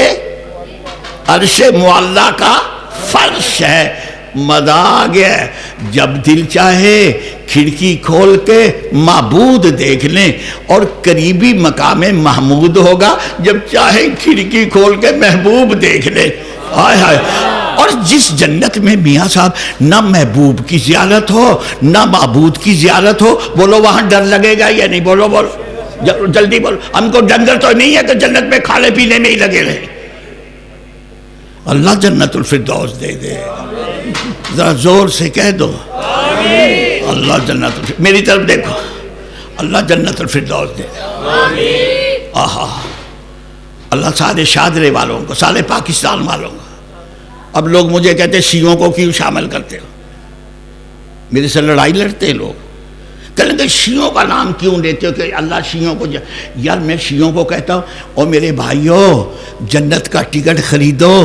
معلیٰ کا فرش ہے. مزہ آ گیا, جب دل چاہے کھڑکی کھول کے معبود دیکھ لیں, اور قریبی مقام محمود ہوگا جب چاہے کھڑکی کھول کے محبوب دیکھ لیں. ہائے ہائے, اور جس جنت میں میاں صاحب نہ محبوب کی زیارت ہو نہ معبود کی زیارت ہو، بولو وہاں ڈر لگے گا یا نہیں؟ بولو بولو جلدی بولو، ہم کو ڈنگر تو نہیں ہے کہ جنت میں کھانے پینے میں ہی لگے رہے۔ اللہ جنت الفردوس دے دے، ذرا زور سے کہہ دو اللہ جنت الفردوس، میری طرف دیکھو، اللہ جنت الفردوس دے دے۔ آہا، اللہ سارے شادرے والوں کو، سارے پاکستان والوں کو۔ اب لوگ مجھے کہتے شیعوں کو کیوں شامل کرتے ہو؟ میرے سے لڑائی لڑتے لوگ، کہتے ہیں شیعوں کا نام کیوں لیتے ہو کہ اللہ شیعوں کو یار میں شیعوں کو کہتا ہوں او میرے بھائیو، جنت کا ٹکٹ خریدو،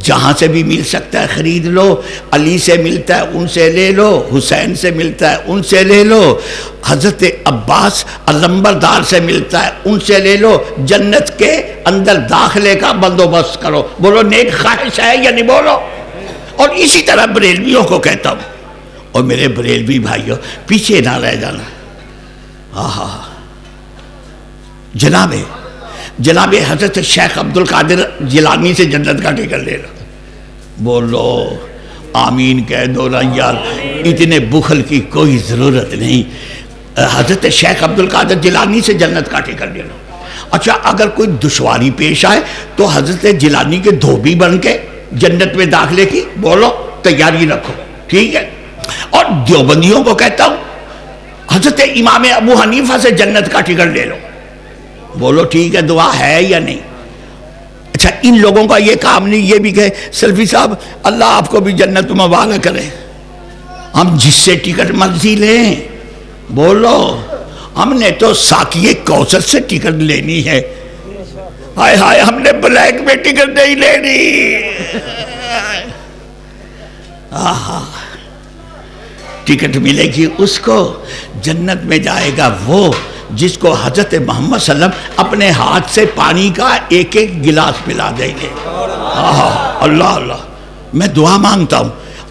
جہاں سے بھی مل سکتا ہے خرید لو، علی سے ملتا ہے ان سے لے لو، حسین سے ملتا ہے ان سے لے لو، حضرت عباس علمبردار سے ملتا ہے ان سے لے لو، جنت کے اندر داخلے کا بندوبست کرو۔ بولو نیک خواہش ہے یا نہیں؟ بولو۔ اور اسی طرح بریلویوں کو کہتا ہوں، اور میرے بریلوی بھائیوں پیچھے نہ رہ جانا۔ آہا، جناب حضرت شیخ عبدالقادر جیلانی سے جنت کا ٹکٹ لے لو۔ بولو آمین کہہ دو نا یار، اتنے بخل کی کوئی ضرورت نہیں۔ حضرت شیخ عبدالقادر جیلانی سے جنت کا ٹکٹ لے لو۔ اچھا اگر کوئی دشواری پیش آئے تو حضرت جیلانی کے دھوبی بن کے جنت میں داخلے کی بولو تیاری رکھو، ٹھیک ہے؟ اور دیوبندیوں کو کہتا ہوں حضرت امام ابو حنیفہ سے جنت کا ٹکٹ لے لو۔ بولو ٹھیک ہے، دعا ہے یا نہیں؟ اچھا ان لوگوں کا یہ کام نہیں یہ بھی کہے سلفی صاحب اللہ آپ کو بھی جنت میں والا کرے، ہم جس سے ٹکٹ مرضی لیں۔ بولو ہم نے تو ساقی کوثر سے ٹکٹ لینی ہے، ہائے ہائے ہم نے بلیک میں ٹکٹ نہیں لینی۔ آہا، ٹکٹ ملے گی اس کو، جنت میں جائے گا وہ جس کو حضرت محمد صلی اللہ علیہ وسلم اپنے ہاتھ سے پانی کا ایک ایک گلاس پلا دیں گے۔ اللہ اللہ، میں دعا مانگتا ہوں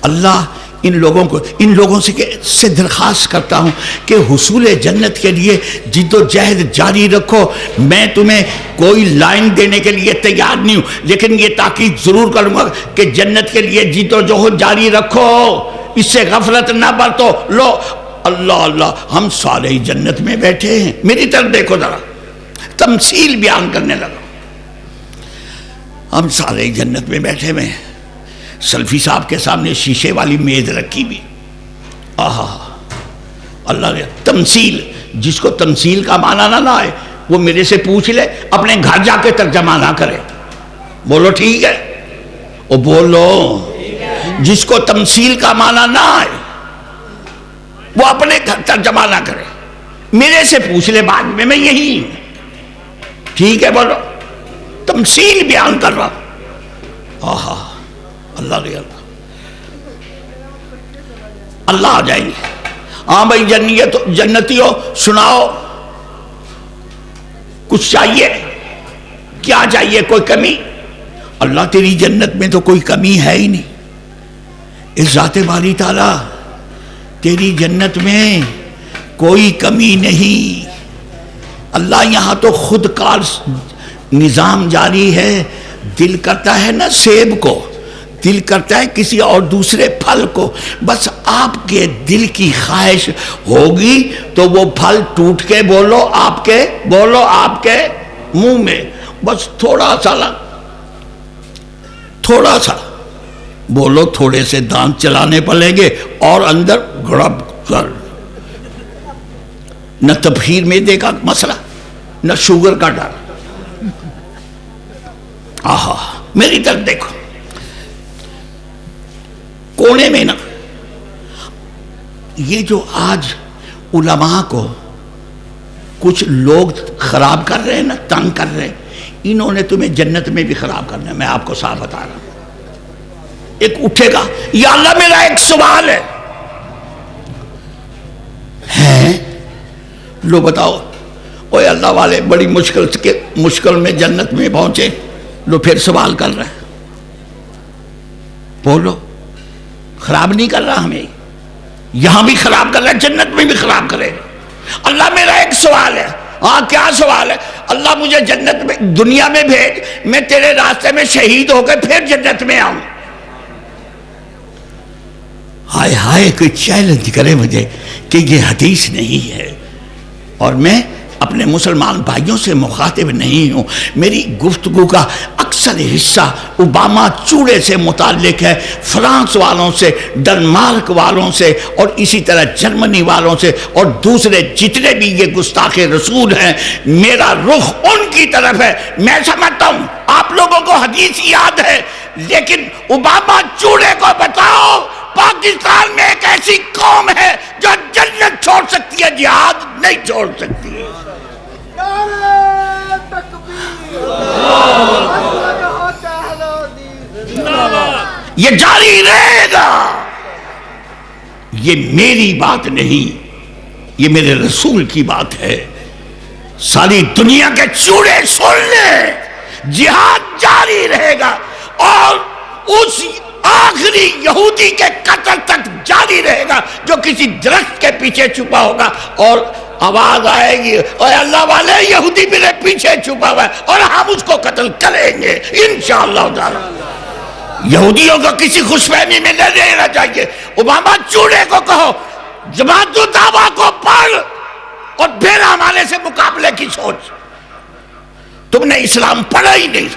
اللہ ان لوگوں سے درخواست کرتا ہوں کہ حصول جنت کے لیے جد و جہد جاری رکھو۔ میں تمہیں کوئی لائن دینے کے لیے تیار نہیں ہوں، لیکن یہ تاکید ضرور کروں گا کہ جنت کے لیے جد و جہد جاری رکھو، اس سے غفلت نہ برتو۔ لو اللہ اللہ، ہم سارے جنت میں بیٹھے ہیں، میری طرف دیکھو ذرا، تمثیل بیان کرنے لگا۔ ہم سارے جنت میں بیٹھے ہوئے ہیں، سلفی صاحب کے سامنے شیشے والی میز رکھی بھی۔ آہا اللہ نے تمثیل، جس کو تمثیل کا معنی نہ آئے وہ میرے سے پوچھ لے، اپنے گھر جا کے ترجمہ نہ کرے۔ بولو ٹھیک ہے؟ او بولو، جس کو تمثیل کا معنی نہ آئے وہ اپنے گھر ترجمہ نہ کرے، میرے سے پوچھ لے بعد میں یہی ہوں، ٹھیک ہے؟ بولو تمثیل بیان کر رہا ہوں۔ آہا اللہ رے اللہ، اللہ آ جائیں گے۔ ہاں بھائی جنتیوں سناؤ، کچھ چاہیے؟ کیا چاہیے؟ کوئی کمی؟ اللہ تیری جنت میں تو کوئی کمی ہے ہی نہیں۔ اس ذات باری تعالیٰ تیری جنت میں کوئی کمی نہیں۔ اللہ یہاں تو خود کار نظام جاری ہے۔ دل کرتا ہے نا سیب کو، دل کرتا ہے کسی اور دوسرے پھل کو، بس آپ کے دل کی خواہش ہوگی تو وہ پھل ٹوٹ کے بولو آپ کے منہ میں، بس تھوڑا سا بولو، تھوڑے سے دانت چلانے پڑیں گے اور اندر گڑب کر، نہ تبخیر میدے کا مسئلہ نہ شوگر کا ڈر۔ آہا میری طرف دیکھو، کونے میں نا یہ جو آج علماء کو کچھ لوگ خراب کر رہے ہیں نا، تنگ کر رہے ہیں، انہوں نے تمہیں جنت میں بھی خراب کرنا ہے۔ میں آپ کو صاف بتا رہا ہوں۔ ایک اٹھے گا، یا اللہ میرا ایک سوال ہے، لو بتاؤ۔ اوے اللہ والے بڑی مشکل میں جنت میں پہنچے، لو پھر سوال کر رہے ہیں، بولو۔ خراب نہیں کر رہا ہمیں، یہاں بھی خراب کر رہا ہے، جنت میں بھی خراب کرے گا۔ اللہ میرا ایک سوال ہے۔ ہاں کیا سوال ہے؟ اللہ مجھے جنت میں، دنیا میں بھیج، میں تیرے راستے میں شہید ہو کے پھر جنت میں آؤں۔ ہائے ہائے کوئی چیلنج کرے مجھے کہ یہ حدیث نہیں ہے، اور میں اپنے مسلمان بھائیوں سے مخاطب نہیں ہوں، میری گفتگو کا اکثر حصہ اوباما چوڑے سے متعلق ہے، فرانس والوں سے، ڈنمارک والوں سے، اور اسی طرح جرمنی والوں سے، اور دوسرے جتنے بھی یہ گستاخ رسول ہیں، میرا رخ ان کی طرف ہے۔ میں سمجھتا ہوں آپ لوگوں کو حدیث یاد ہے، لیکن اوباما چوڑے کو بتاؤ پاکستان میں ایک ایسی قوم ہے جو جنت چھوڑ سکتی ہے، جہاد نہیں چھوڑ سکتی ہے۔ یہ جاری رہے گا، یہ میری بات نہیں، یہ میرے رسول کی بات ہے۔ ساری دنیا کے چوڑے سن لیں، جہاد جاری رہے گا، اور اس آخری یہودی کے قتل تک جاری رہے گا جو کسی درخت کے پیچھے چھپا ہوگا، اور آواز آئے گی اے اللہ والے یہودی میرے پیچھے چھپا ہوا ہے، اور ہم اس کو قتل کریں گے انشاءاللہ تعالی۔ یہودیوں کو کسی خوش فہمی میں نہیں رہنا چاہیے۔ اوباما چوڑے کو کہو جماعت الدعوہ کو پڑھ اور پھر ہمارے سے مقابلے کی سوچ، تم نے اسلام پڑھا ہی نہیں۔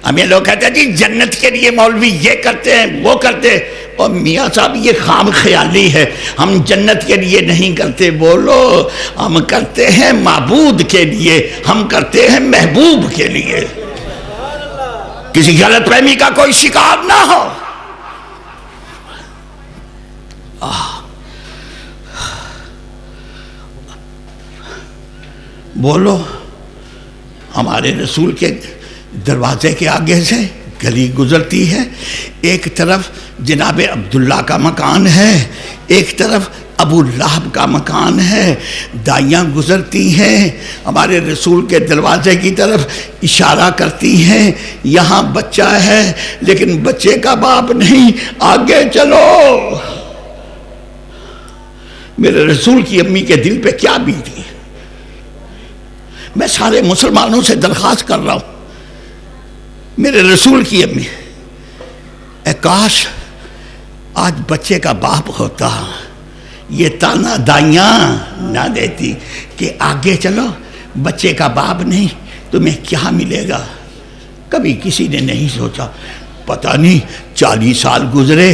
ہمیں لوگ کہتے ہیں جی جنت کے لیے مولوی یہ کرتے ہیں وہ کرتے ہیں، اور میاں صاحب یہ خام خیالی ہے، ہم جنت کے لیے نہیں کرتے، بولو ہم کرتے ہیں معبود کے لیے، ہم کرتے ہیں محبوب کے لیے۔ کسی غلط فہمی کا کوئی شکار نہ ہو۔ بولو ہمارے رسول کے دروازے کے آگے سے گلی گزرتی ہے، ایک طرف جناب عبداللہ کا مکان ہے، ایک طرف ابو لہب کا مکان ہے، دائیاں گزرتی ہیں ہمارے رسول کے دروازے کی طرف اشارہ کرتی ہیں، یہاں بچہ ہے لیکن بچے کا باپ نہیں، آگے چلو۔ میرے رسول کی امی کے دل پہ کیا بیتی ہے؟ میں سارے مسلمانوں سے درخواست کر رہا ہوں، میرے رسول کی امی، اے کاش آج بچے کا باپ ہوتا، یہ تانا دائیاں نہ دیتی کہ آگے چلو، بچے کا باپ نہیں تمہیں کیا ملے گا۔ کبھی کسی نے نہیں سوچا، پتہ نہیں 40 سال گزرے،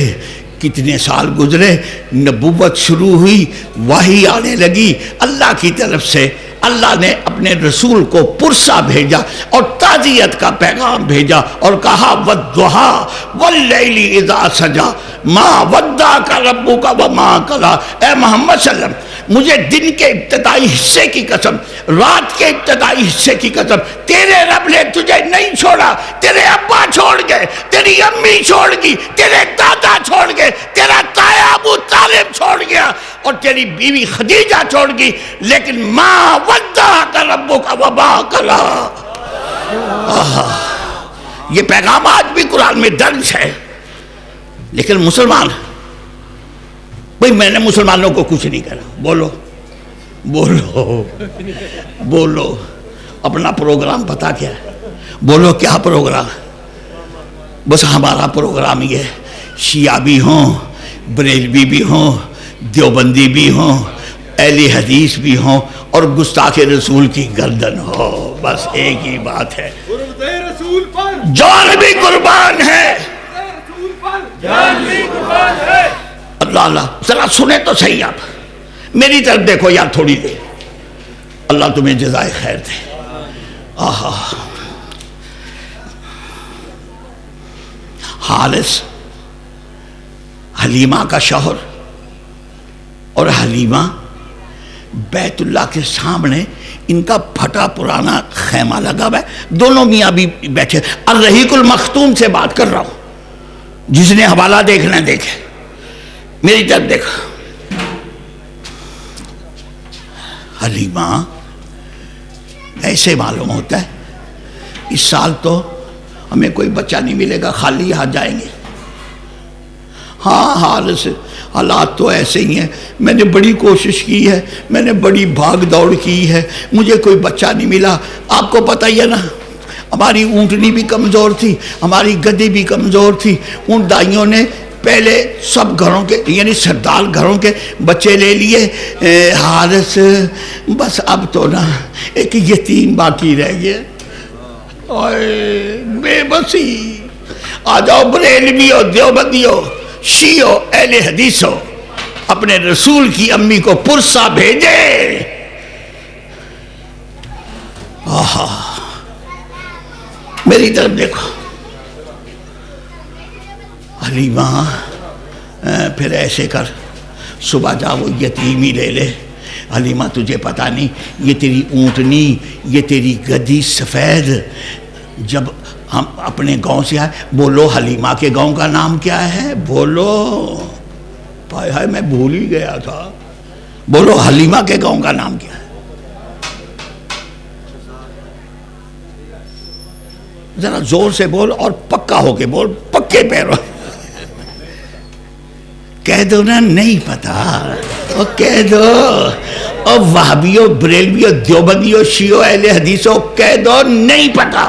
کتنے سال گزرے، نبوت شروع ہوئی، وحی آنے لگی اللہ کی طرف سے، اللہ نے اپنے رسول کو پرسا بھیجا اور تعزیت کا پیغام بھیجا اور کہا وَالضُّحَىٰ وَاللَّيْلِ اِذَا سَجَىٰ مَا وَدَّعَكَ رَبُّكَ وَمَا قَلَىٰ۔ اے محمد صلی اللہ علیہ وسلم، مجھے دن کے ابتدائی حصے کی قسم، رات کے ابتدائی حصے کی قسم، تیرے رب نے تجھے نہیں چھوڑا، تیرے ابا چھوڑ گئے، تیری امی چھوڑ گئی، تیرے دادا چھوڑ گئے، تیرا تایا ابو طالب چھوڑ گیا، اور تیری بیوی خدیجہ چھوڑ گئی، لیکن ماں ودعک ربک وما قلی۔ یہ پیغام آج بھی قرآن میں درج ہے، لیکن مسلمان، بھئی میں نے مسلمانوں کو کچھ نہیں کرا، بولو بولو بولو اپنا پروگرام پتا کیا ہے؟ بولو کیا پروگرام؟ بس ہمارا پروگرام یہ ہے، شیعہ بھی ہوں، بریلوی بھی ہوں، دیوبندی بھی ہوں، اہل حدیث بھی ہوں، اور گستاخ رسول کی گردن ہو، بس ایک ہی بات ہے، جان بھی قربان ہے۔ اللہ اللہ، ذرا سنیں تو صحیح، آپ میری طرف دیکھو یار تھوڑی دیر، اللہ تمہیں جزائے خیر دے۔ آہا، حارث حلیمہ کا شوہر، اور حلیمہ بیت اللہ کے سامنے ان کا پھٹا پرانا خیمہ لگا ہوا ہے، دونوں میاں بھی بیٹھے۔ الرحیق المختوم سے بات کر رہا ہوں، جس نے حوالہ دیکھنا ہے دیکھے، میری طرف دیکھا۔ حلیمہ ایسے معلوم ہوتا ہے اس سال تو ہمیں کوئی بچہ نہیں ملے گا، خالی یہاں جائیں گے۔ ہاں حارث، حالات تو ایسے ہی ہیں، میں نے بڑی کوشش کی ہے، میں نے بڑی بھاگ دوڑ کی ہے، مجھے کوئی بچہ نہیں ملا۔ آپ کو پتہ ہی ہے نا، ہماری اونٹنی بھی کمزور تھی، ہماری گدی بھی کمزور تھی، ان دائیوں نے پہلے سب گھروں کے یعنی سردار گھروں کے بچے لے لیے حارث، بس اب تو نا ایک یتیم باقی رہ گیا. بے بسی. آ جاؤ بریلوی ہو، دیوبندی ہو، شیعہ ہو، اہل حدیث ہو، اپنے رسول کی امی کو پرسا بھیجے. آہا میری طرف دیکھو. حلیمہ پھر ایسے کر، صبح جا وہ یتیم ہی لے لے. حلیمہ تجھے پتا نہیں یہ تیری اونٹنی، یہ تیری گدی سفید، جب ہم اپنے گاؤں سے آئے، بولو حلیمہ کے گاؤں کا نام کیا ہے؟ بولو. پائے ہائے میں بھول ہی گیا تھا. بولو حلیمہ کے گاؤں کا نام کیا ہے؟ ذرا زور سے بول اور پکا ہو کے بول، پکے پیروں. کہہ دو نا نہیں پتا، اور کہہ دو. اور وہابیوں، بریلویوں، دیوبندیوں، شیعوں، اہل حدیثوں، کہہ دو نہیں پتا.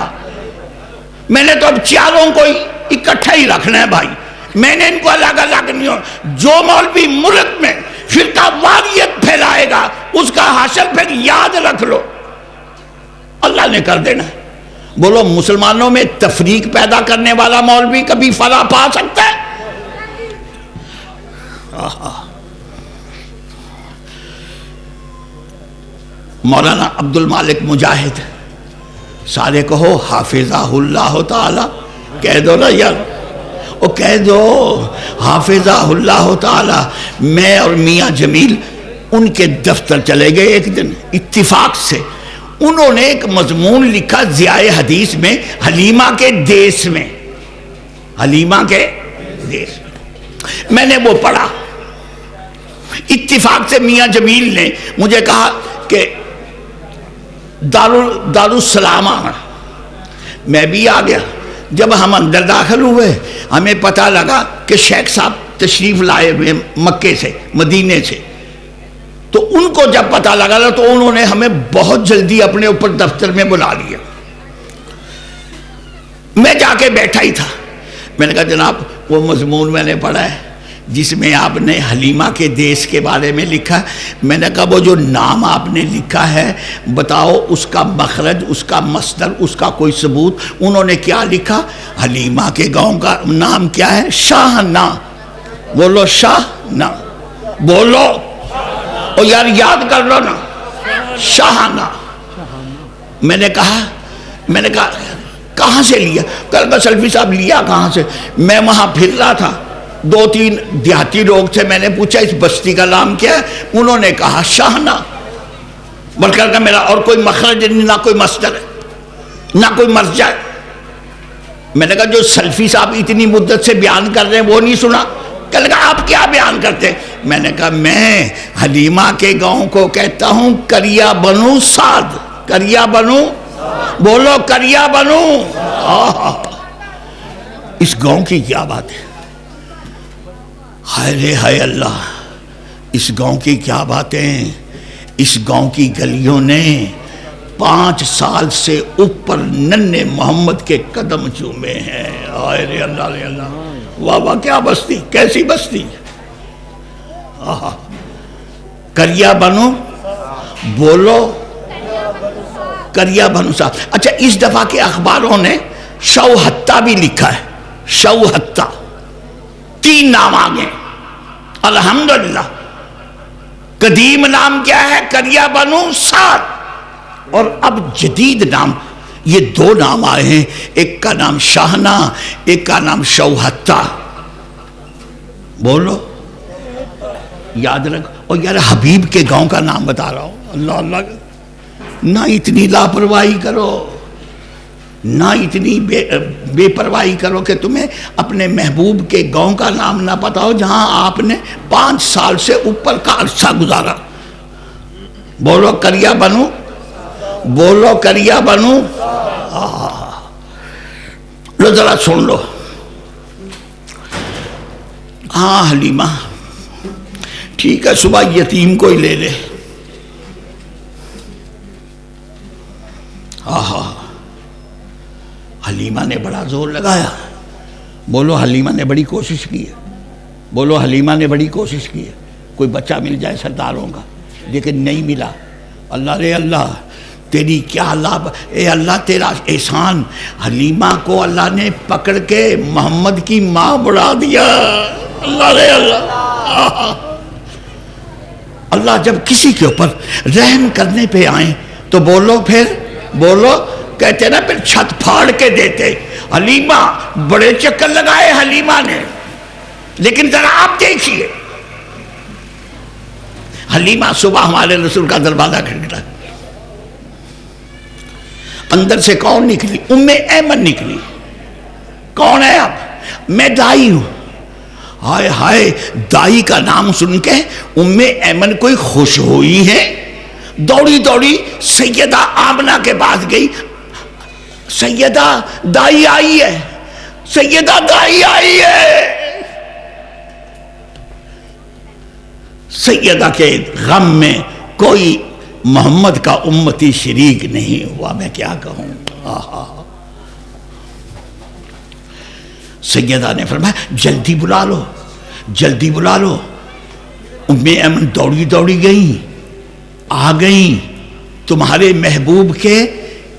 میں نے تو اب چاروں کو اکٹھا ہی رکھنا ہے بھائی. میں نے ان کو الگ الگ نہیں ہو. جو مولوی ملک میں فرقہ واریت پھیلائے گا اس کا حاصل پھر یاد رکھ لو اللہ نے کر دینا. بولو مسلمانوں میں تفریق پیدا کرنے والا مولوی کبھی فلاح پا سکتا ہے؟ مولانا عبد المالک مجاہد، سارے کہو حافظہ اللہ تعالی. کہہ دو نا یار، او کہہ دو حافظہ اللہ تعالی. میں اور میاں جمیل ان کے دفتر چلے گئے ایک دن اتفاق سے. انہوں نے ایک مضمون لکھا ضیاء حدیث میں، حلیمہ کے دیس میں. حلیمہ کے دیس میں نے وہ پڑھا. اتفاق سے میاں جمیل نے مجھے کہا کہ دارالسلام آنا. میں بھی آ گیا. جب ہم اندر داخل ہوئے ہمیں پتہ لگا کہ شیخ صاحب تشریف لائے ہوئے مکے سے، مدینے سے. تو ان کو جب پتہ لگا تو انہوں نے ہمیں بہت جلدی اپنے اوپر دفتر میں بلا لیا. میں جا کے بیٹھا ہی تھا. میں نے کہا جناب وہ مضمون میں نے پڑھا ہے جس میں آپ نے حلیمہ کے دیس کے بارے میں لکھا. میں نے کہا وہ جو نام آپ نے لکھا ہے بتاؤ اس کا مخرج، اس کا مصدر، اس کا کوئی ثبوت. انہوں نے کیا لکھا؟ حلیمہ کے گاؤں کا نام کیا ہے؟ شاہنا. بولو شاہنا. بولو اور یار یاد کر لو نا، شاہنا. میں نے کہا کہاں سے لیا؟ کہا سلفی صاحب لیا کہاں سے؟ میں وہاں پھر رہا تھا، 2-3 دیہاتی لوگ تھے. میں نے پوچھا اس بستی کا نام کیا ہے؟ انہوں نے کہا شاہنا. بلکہ میرا اور کوئی مخرج نہیں، نہ کوئی مصدر ہے، نہ کوئی مرجع ہے. میں نے کہا جو سلفی صاحب اتنی مدت سے بیان کر رہے ہیں وہ نہیں سنا؟ کہنے لگا آپ کیا بیان کرتے ہیں؟ میں نے کہا میں حلیمہ کے گاؤں کو کہتا ہوں کریا بنو سعد. کریا بنو، بولو کریا بنو. اس گاؤں کی کیا بات ہے؟ ہائے رے ہائے اللہ، اس گاؤں کی کیا باتیں. اس گاؤں کی گلیوں نے 5 سال سے اوپر ننھے محمد کے قدم چومے ہیں. ہائے رے اللہ رے اللہ، واہ واہ کیا بستی، کیسی بستی. کریا بنو، بولو کریا بنو صاحب. اچھا اس دفعہ کے اخباروں نے شوہتہ بھی لکھا ہے. شوہتہ 3 نام آگئے الحمدللہ. قدیم نام کیا ہے؟ کریا بنو سعد. اور اب جدید نام یہ 2 نام آئے ہیں، ایک کا نام شاہنا، ایک کا نام شوہتہ. بولو یاد رکھ. اور یار حبیب کے گاؤں کا نام بتا رہا ہوں. اللہ اللہ، نہ اتنی لاپرواہی کرو، نہ اتنی بے پرواہی کرو کہ تمہیں اپنے محبوب کے گاؤں کا نام نہ پتا ہو جہاں آپ نے 5 سال سے اوپر کا عرصہ گزارا. بولو کریا بنو، بولو کریا بنو. لو ذرا سن لو. ہاں حلیمہ ٹھیک ہے، صبح یتیم کو ہی لے لے. حلیمہ نے بڑا زور لگایا. بولو حلیمہ نے بڑی کوشش کی ہے. بولو حلیمہ نے بڑی کوشش کی ہے کوئی بچہ مل جائے سرداروں کا، لیکن نہیں ملا۔ اللہ رے اللہ تیری کیا اللہ، اے اللہ تیرا احسان، حلیمہ کو اللہ نے پکڑ کے محمد کی ماں بڑھا دیا۔ اللہ رے اللہ، اللہ جب کسی کے اوپر رحم کرنے پہ آئیں تو بولو، پھر بولو، کہتے نا پھر چھت پھاڑ کے دیتے۔ حلیمہ بڑے چکر لگائے حلیمہ نے، لیکن ذرا آپ دیکھیے، حلیمہ صبح ہمارے رسول کا دروازہ کھٹکھٹا، اندر سے کون نکلی؟ ام ایمن نکلی۔ کون ہے؟ اب میں دائی ہوں۔ ہائے ہائے، دائی کا نام سن کے ام ایمن کوئی خوش ہوئی ہے، دوڑی دوڑی سیدہ آمنہ کے پاس گئی، سیدہ دائی آئی ہے، سیدہ دائی آئی ہے۔ سیدہ کے غم میں کوئی محمد کا امتی شریک نہیں ہوا، میں کیا کہوں۔ سیدہ نے فرمایا جلدی بلا لو، جلدی بلا لو۔ ام ایمن دوڑی دوڑی گئیں، آ گئیں تمہارے محبوب کے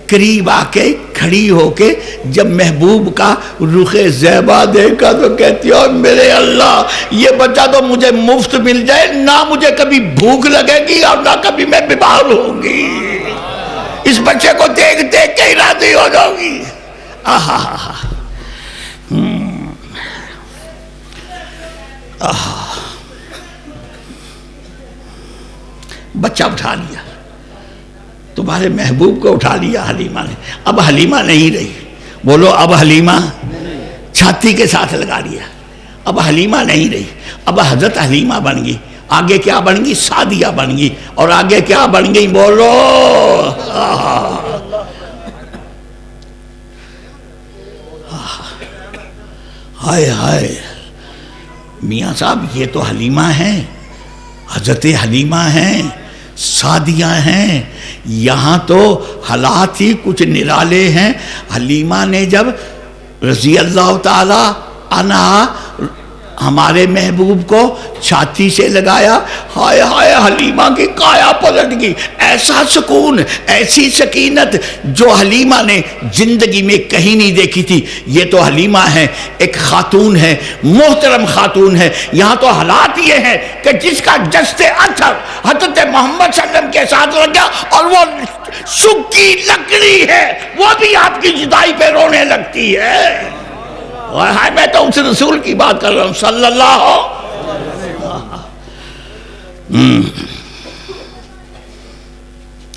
قریب آ کے کھڑی ہو کے جب محبوب کا رخ زیبا دیکھا تو کہتی ہو میرے اللہ، یہ بچہ تو مجھے مفت مل جائے، نہ مجھے کبھی بھوک لگے گی اور نہ کبھی میں بیمار ہوں گی، اس بچے کو دیکھ دیکھ کے ہی راضی ہو جاؤں گی۔ بچہ اٹھا لیا، تمہارے محبوب کو اٹھا لیا حلیمہ نے۔ اب حلیمہ نہیں رہی، بولو اب حلیمہ، چھاتی کے ساتھ لگا لیا، اب حلیمہ نہیں رہی، اب حضرت حلیمہ بن گئی۔ آگے کیا بن گئی؟ سعدیہ بن گئی۔ اور آگے کیا بن گئی؟ بولو۔ ہائے ہائے میاں صاحب، یہ تو حلیمہ ہیں، حضرت حلیمہ ہیں، سعدیہ ہیں، یہاں تو حالات ہی کچھ نرالے ہیں۔ حلیمہ نے جب رضی اللہ تعالی عنہا ہمارے محبوب کو چھاتی سے لگایا، ہائے ہائے حلیمہ کی کایا پلٹ گئی۔ ایسا سکون، ایسی سکینت جو حلیمہ نے زندگی میں کہیں نہیں دیکھی تھی۔ یہ تو حلیمہ ہے، ایک خاتون ہے، محترم خاتون ہے۔ یہاں تو حالات یہ ہیں کہ جس کا جسد اثر حضرت محمد صلی اللہ علیہ وسلم کے ساتھ لگ گیا اور وہ سکی لکڑی ہے، وہ بھی آپ کی جدائی پہ رونے لگتی ہے۔ میں تو اس رسول کی بات کر رہا ہوں صلی اللہ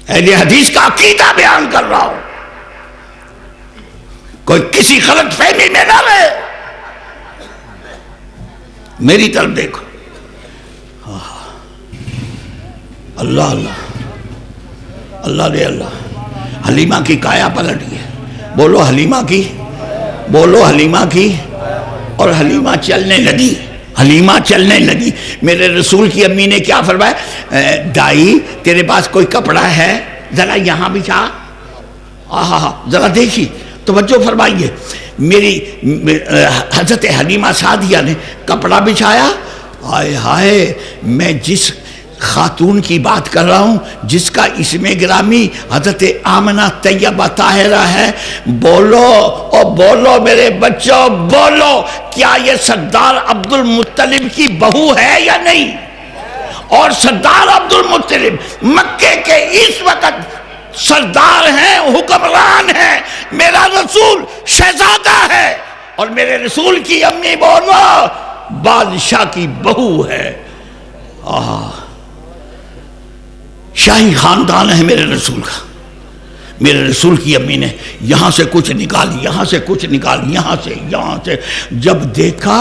اہل حدیث کا عقیدہ بیان کر رہا ہوں، کوئی کسی غلط فہمی میں نہ رہے، میری طرف دیکھو۔ اللہ اللہ اللہ رے اللہ، حلیمہ کی کایا پلٹ گئی، بولو حلیمہ کی، بولو حلیمہ کی، اور حلیمہ چلنے لگی، حلیمہ چلنے لگی۔ میرے رسول کی امی نے کیا فرمایا؟ دائی تیرے پاس کوئی کپڑا ہے؟ ذرا یہاں بچھا، ذرا دیکھی، توجہ فرمائیے۔ میری حضرت حلیمہ سعدیہ نے کپڑا بچھایا، ہائے ہائے، میں جس خاتون کی بات کر رہا ہوں جس کا اسم گرامی حضرت آمنہ طیبہ طاہرہ ہے، بولو اور بولو میرے بچوں، بولو، کیا یہ سردار عبد المطلب کی بہو ہے یا نہیں؟ اور سردار عبد المطلب مکے کے اس وقت سردار ہیں، حکمران ہیں، میرا رسول شہزادہ ہے، اور میرے رسول کی امی بولو بادشاہ کی بہو ہے۔ شاہی خاندان ہے میرے رسول کا۔ میرے رسول کی امی نے یہاں سے کچھ نکالی، یہاں سے کچھ نکالی، یہاں سے، جب دیکھا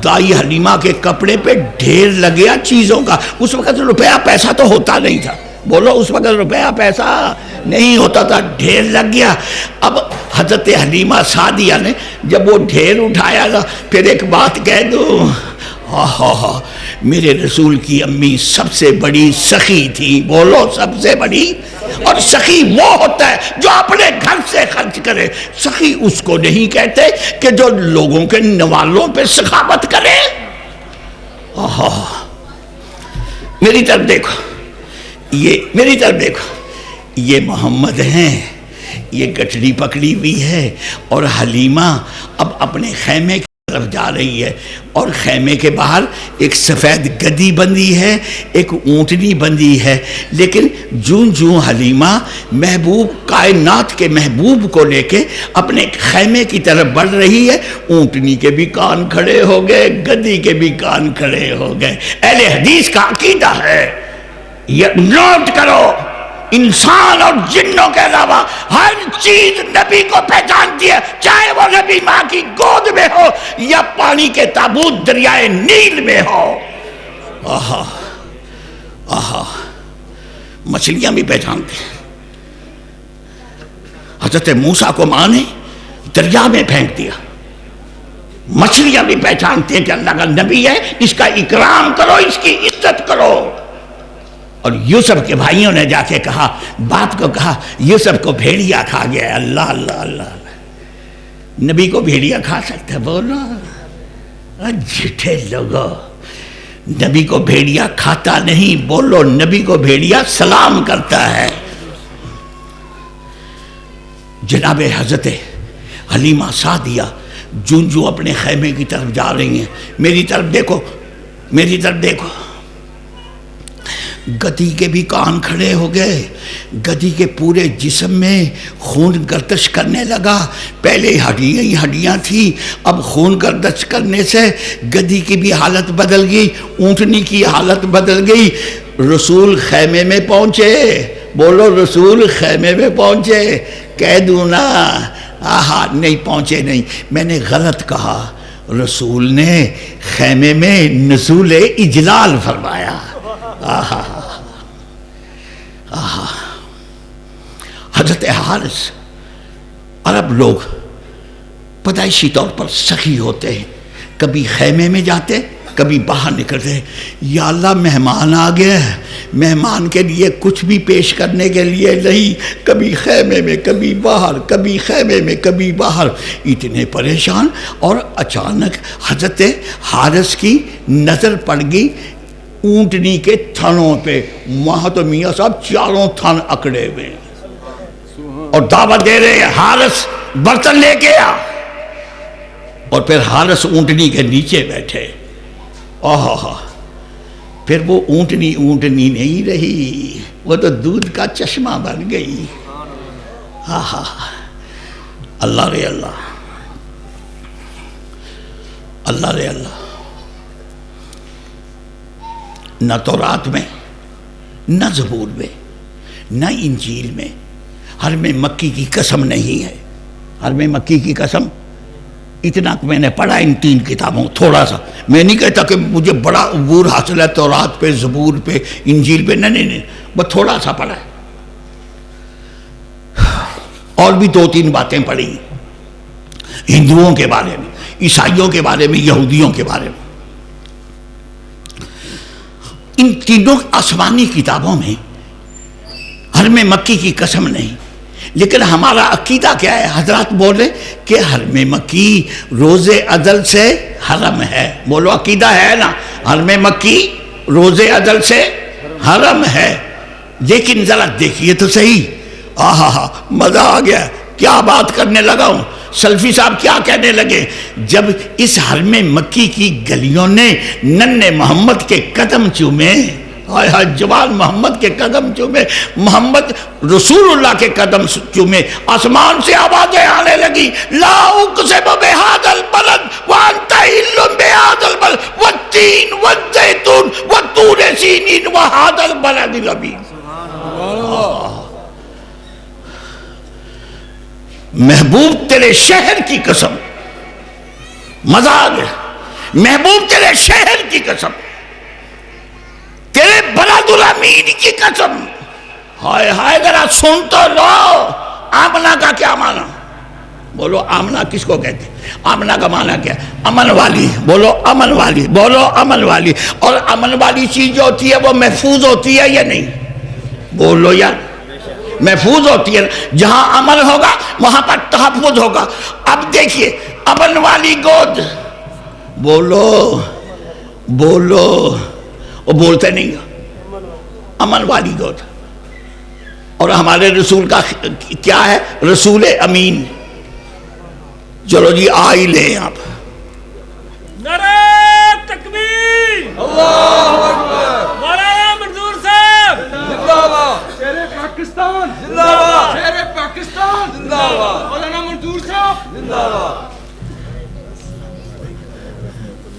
دائی حلیمہ کے کپڑے پہ ڈھیر لگیا چیزوں کا۔ اس وقت روپیہ پیسہ تو ہوتا نہیں تھا، بولو اس وقت روپیہ پیسہ نہیں ہوتا تھا، ڈھیر لگ گیا۔ اب حضرت حلیمہ سعدیہ نے جب وہ ڈھیر اٹھایا نا، پھر ایک بات کہہ دوں، میرے رسول کی امی سب سے بڑی سخی تھی، بولو سب سے بڑی۔ اور سخی وہ ہوتا ہے جو اپنے گھر سے خرچ کرے، سخی اس کو نہیں کہتے کہ جو لوگوں کے نوالوں پہ سخاوت کرے۔ آہا، میری طرف دیکھو، یہ میری طرف دیکھو، یہ محمد ہیں، یہ گٹھڑی پکڑی ہوئی ہے، اور حلیمہ اب اپنے خیمے کی طرف جا رہی ہے، اور خیمے کے باہر ایک سفید گدی بندھی ہے، ایک اونٹنی بندھی ہے، لیکن جوں جوں حلیمہ محبوب کائنات کے محبوب کو لے کے اپنے خیمے کی طرف بڑھ رہی ہے، اونٹنی کے بھی کان کھڑے ہو گئے، گدی کے بھی کان کھڑے ہو گئے۔ اہل حدیث کا عقیدہ ہے، یہ نوٹ کرو، انسان اور جنوں کے علاوہ ہر چیز نبی کو پہچانتی ہے، چاہے وہ نبی ماں کی گود میں ہو یا پانی کے تابوت دریائے نیل میں ہو۔ آہا آہا، مچھلیاں بھی پہچانتے ہیں۔ حضرت موسیٰ کو ماں نے دریا میں پھینک دیا، مچھلیاں بھی پہچانتے ہیں کہ اللہ کا نبی ہے، اس کا اکرام کرو، اس کی عزت کرو۔ اور یوسف کے بھائیوں نے جا کے کہا، باپ کو کہا یوسف کو بھیڑیا کھا گیا ہے۔ اللہ اللہ اللہ، نبی کو بھیڑیا کھا سکتا ہے؟ بولو جھٹے لوگو، نبی کو بھیڑیا کھاتا نہیں، بولو نبی کو بھیڑیا سلام کرتا ہے۔ جناب حضرت حلیمہ سعدیہ جوں جوں اپنے خیمے کی طرف جا رہی ہیں، میری طرف دیکھو، میری طرف دیکھو، گدی کے بھی کان کھڑے ہو گئے، گدی کے پورے جسم میں خون گردش کرنے لگا، پہلے ہڈیاں ہی ہڈیاں تھیں، اب خون گردش کرنے سے گدی کی بھی حالت بدل گئی، اونٹنی کی حالت بدل گئی۔ رسول خیمے میں پہنچے، بولو رسول خیمے میں پہنچے، کہہ دوں نا، آہا نہیں پہنچے نہیں، میں نے غلط کہا، رسول نے خیمے میں نزول اجلال فرمایا۔ آہا آہا، حضرت حارث، عرب لوگ پیدائشی طور پر سخی ہوتے ہیں، کبھی خیمے میں جاتے، کبھی باہر نکلتے، یا اللہ مہمان آ گیا، مہمان کے لیے کچھ بھی پیش کرنے کے لیے نہیں، کبھی خیمے میں کبھی باہر، کبھی خیمے میں کبھی باہر، اتنے پریشان۔ اور اچانک حضرت حارث کی نظر پڑ گئی اونٹنی کے تھنوں پہ، وہاں تو میاں صاحب چاروں تھن اکڑے ہوئے اور دعوت دے رہے ہیں، حارث برتن لے کے آ، اور پھر حارث اونٹنی کے نیچے بیٹھے۔ آہا، پھر وہ اونٹنی اونٹنی نہیں رہی، وہ تو دودھ کا چشمہ بن گئی۔ آہا، اللہ رے اللہ، اللہ رے اللہ، نہ تورات میں، نہ زبور میں، نہ انجیل میں حرم مکی کی قسم نہیں ہے۔ حرم مکی کی قسم اتنا میں نے پڑھا ان تین کتابوں، تھوڑا سا، میں نہیں کہتا کہ مجھے بڑا عبور حاصل ہے تورات پہ، زبور پہ، انجیل پہ، نہیں، بس تھوڑا سا پڑھا ہے، اور بھی دو تین باتیں پڑھی ہندوؤں کے بارے میں، عیسائیوں کے بارے میں، یہودیوں کے بارے میں۔ ان تینوں آسمانی کتابوں میں حرم مکی کی قسم نہیں، لیکن ہمارا عقیدہ کیا ہے؟ حضرات بولے کہ حرم مکی روز ازل سے حرم ہے، بولو عقیدہ ہے نا، حرم مکی روز ازل سے حرم ہے۔ لیکن ذرا دیکھیے تو صحیح، آہا مزہ آ گیا، کیا بات کرنے لگا ہوں۔ سلفی صاحب کیا کہنے لگے؟ جب اس حرم مکی کی گلیوں نے ننھے محمد کے قدم چومے، ہائے ہائے جوان محمد کے قدم چومے، محمد رسول اللہ کے قدم چومے، آسمان سے آوازیں آنے لگی، لا اقسم بہذا البلد وانت حل بہذا البلد والتین والزیتون وطور سینین وہذا البلد الامین۔ محبوب تیرے شہر کی قسم، مزہ آ گیا، محبوب تیرے شہر کی قسم، تیرے بلد الامین کی قسم، ہائے ہائے ذرا سن تو لو، آمنہ کا کیا معنی؟ بولو آمنہ کس کو کہتے ہیں؟ آمنہ کا معنی کیا؟ امن والی، بولو امن والی، بولو امن والی۔ اور امن والی چیز جو ہوتی ہے وہ محفوظ ہوتی ہے یا نہیں؟ بولو یار، محفوظ ہوتی ہے، جہاں امن ہوگا وہاں پر تحفظ ہوگا۔ اب دیکھیے امن والی گود، بولو بولو. وہ بولتے نہیں گا. امن والی گود. اور ہمارے رسول کا کیا ہے؟ رسول امین. چلو جی آ ہی لیں آپ. نعرہ تکبیر، اللہ اکبر، مولانا منظور صاحب زندہ باد، شیر پاکستان زندہ باد، شیر پاکستان زندہ باد، مولانا منظور صاحب زندہ باد.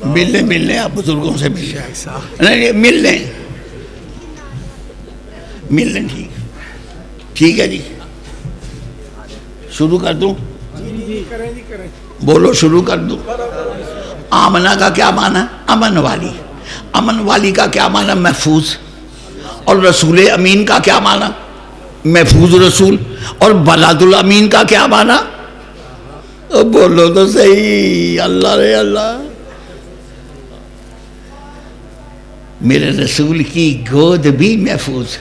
مل لیں آپ بزرگوں سے مل لیں. نہیں مل لیں ٹھیک ہے جی. شروع کر دوں؟ بولو شروع کر دوں. آمنہ کا کیا معنی؟ امن والی. امن والی کا کیا معنی؟ محفوظ. اور رسول امین کا کیا معنی؟ محفوظ رسول. اور بلاد الامین کا کیا معنی؟ بولو تو صحیح. اللہ رے اللہ. میرے رسول کی گود بھی محفوظ،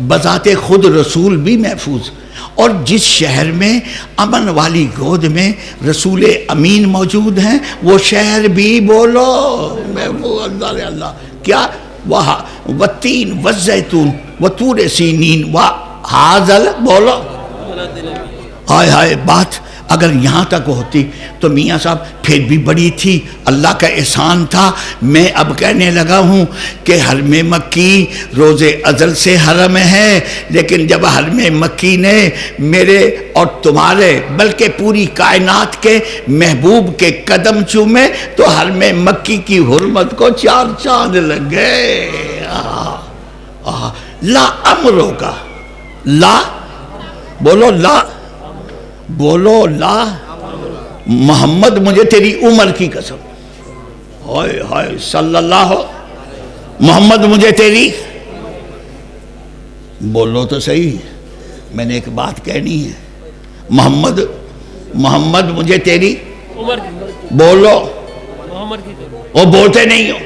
بذات خود رسول بھی محفوظ. اور جس شہر میں امن والی گود میں رسول امین موجود ہیں وہ شہر بھی بولو محفوظ. اللہ اللہ. کیا؟ وہاں والتین والزیتون وطور سینین وہذا. بولو ہائے ہائے. بات اگر یہاں تک ہوتی تو میاں صاحب پھر بھی بڑی تھی. اللہ کا احسان تھا. میں اب کہنے لگا ہوں کہ حرم مکی روز ازل سے حرم ہے، لیکن جب حرم مکی نے میرے اور تمہارے بلکہ پوری کائنات کے محبوب کے قدم چومے تو حرم مکی کی حرمت کو 4 چاند لگ گئے. لا امروں کا لا. بولو لا. بولو لا. محمد مجھے تیری عمر کی قسم. ہائے ہائے صلی اللہ. محمد مجھے تیری. بولو تو صحیح. میں نے ایک بات کہنی ہے. محمد مجھے تیری عمر کی. بولو. محمد کی. وہ بولتے نہیں ہو.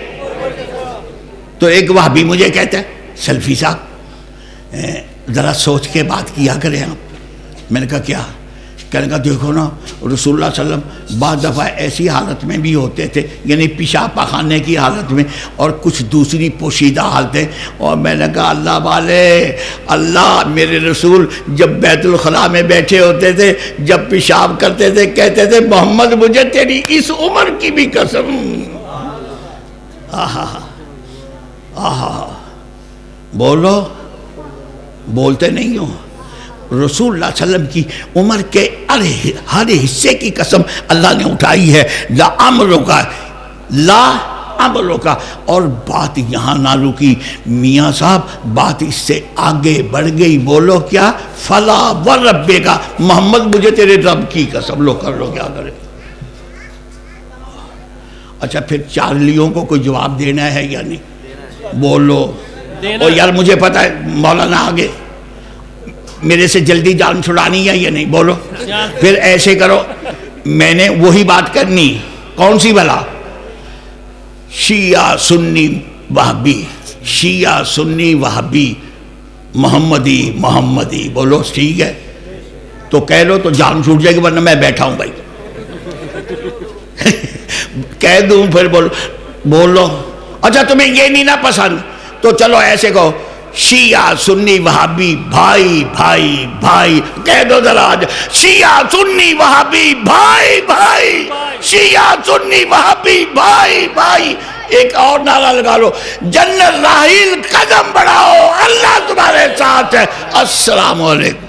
تو ایک وہابی مجھے کہتا ہے سلفی صاحب ذرا سوچ کے بات کیا کریں آپ. میں نے کہا کیا؟ کہنے کا دیکھو نا رسول اللہ صلی اللہ علیہ وسلم بعض دفعہ ایسی حالت میں بھی ہوتے تھے، یعنی پیشاب پخانے کی حالت میں، اور کچھ دوسری پوشیدہ حالتیں. اور میں نے کہا اللہ والے، اللہ میرے رسول جب بیت الخلاء میں بیٹھے ہوتے تھے، جب پیشاب کرتے تھے کہتے تھے محمد مجھے تیری اس عمر کی بھی قسم. آہا آہا. بولو. بولتے نہیں ہو. رسول اللہ صلی اللہ علیہ وسلم کی عمر کے ہر حصے کی قسم اللہ نے اٹھائی ہے. لا امروں کا لا امروں کا. اور بات یہاں نہ رکی میاں صاحب، بات اس سے آگے بڑھ گئی. بولو کیا؟ فلا وربے کا. محمد مجھے تیرے رب کی قسم. لو کر لو کیا کرے. اچھا پھر چارلیوں کو کوئی جواب دینا ہے یا نہیں؟ بولو. اور یار مجھے پتہ ہے مولانا آگے میرے سے جلدی جان چھڑانی ہے یا نہیں؟ بولو. پھر ایسے کرو، میں نے وہی بات کرنی. کون سی بلا؟ شیعہ سنی وہابی، شیعہ سنی وہابی، محمدی. بولو ٹھیک ہے تو کہہ لو تو جان چھوٹ جائے گی، ورنہ میں بیٹھا ہوں بھائی. کہہ دوں پھر بولو. اچھا تمہیں یہ نہیں نا پسند تو چلو ایسے کہو شیعہ سنی وہابی بھائی بھائی بھائی. کہہ دو ذرا آج شیعہ سنی وہابی بھائی بھائی، شیعہ سنی وہابی بھائی بھائی. ایک اور نعرہ لگا لو جنت راحیل قدم بڑھاؤ اللہ تمہارے ساتھ ہے. السلام علیکم.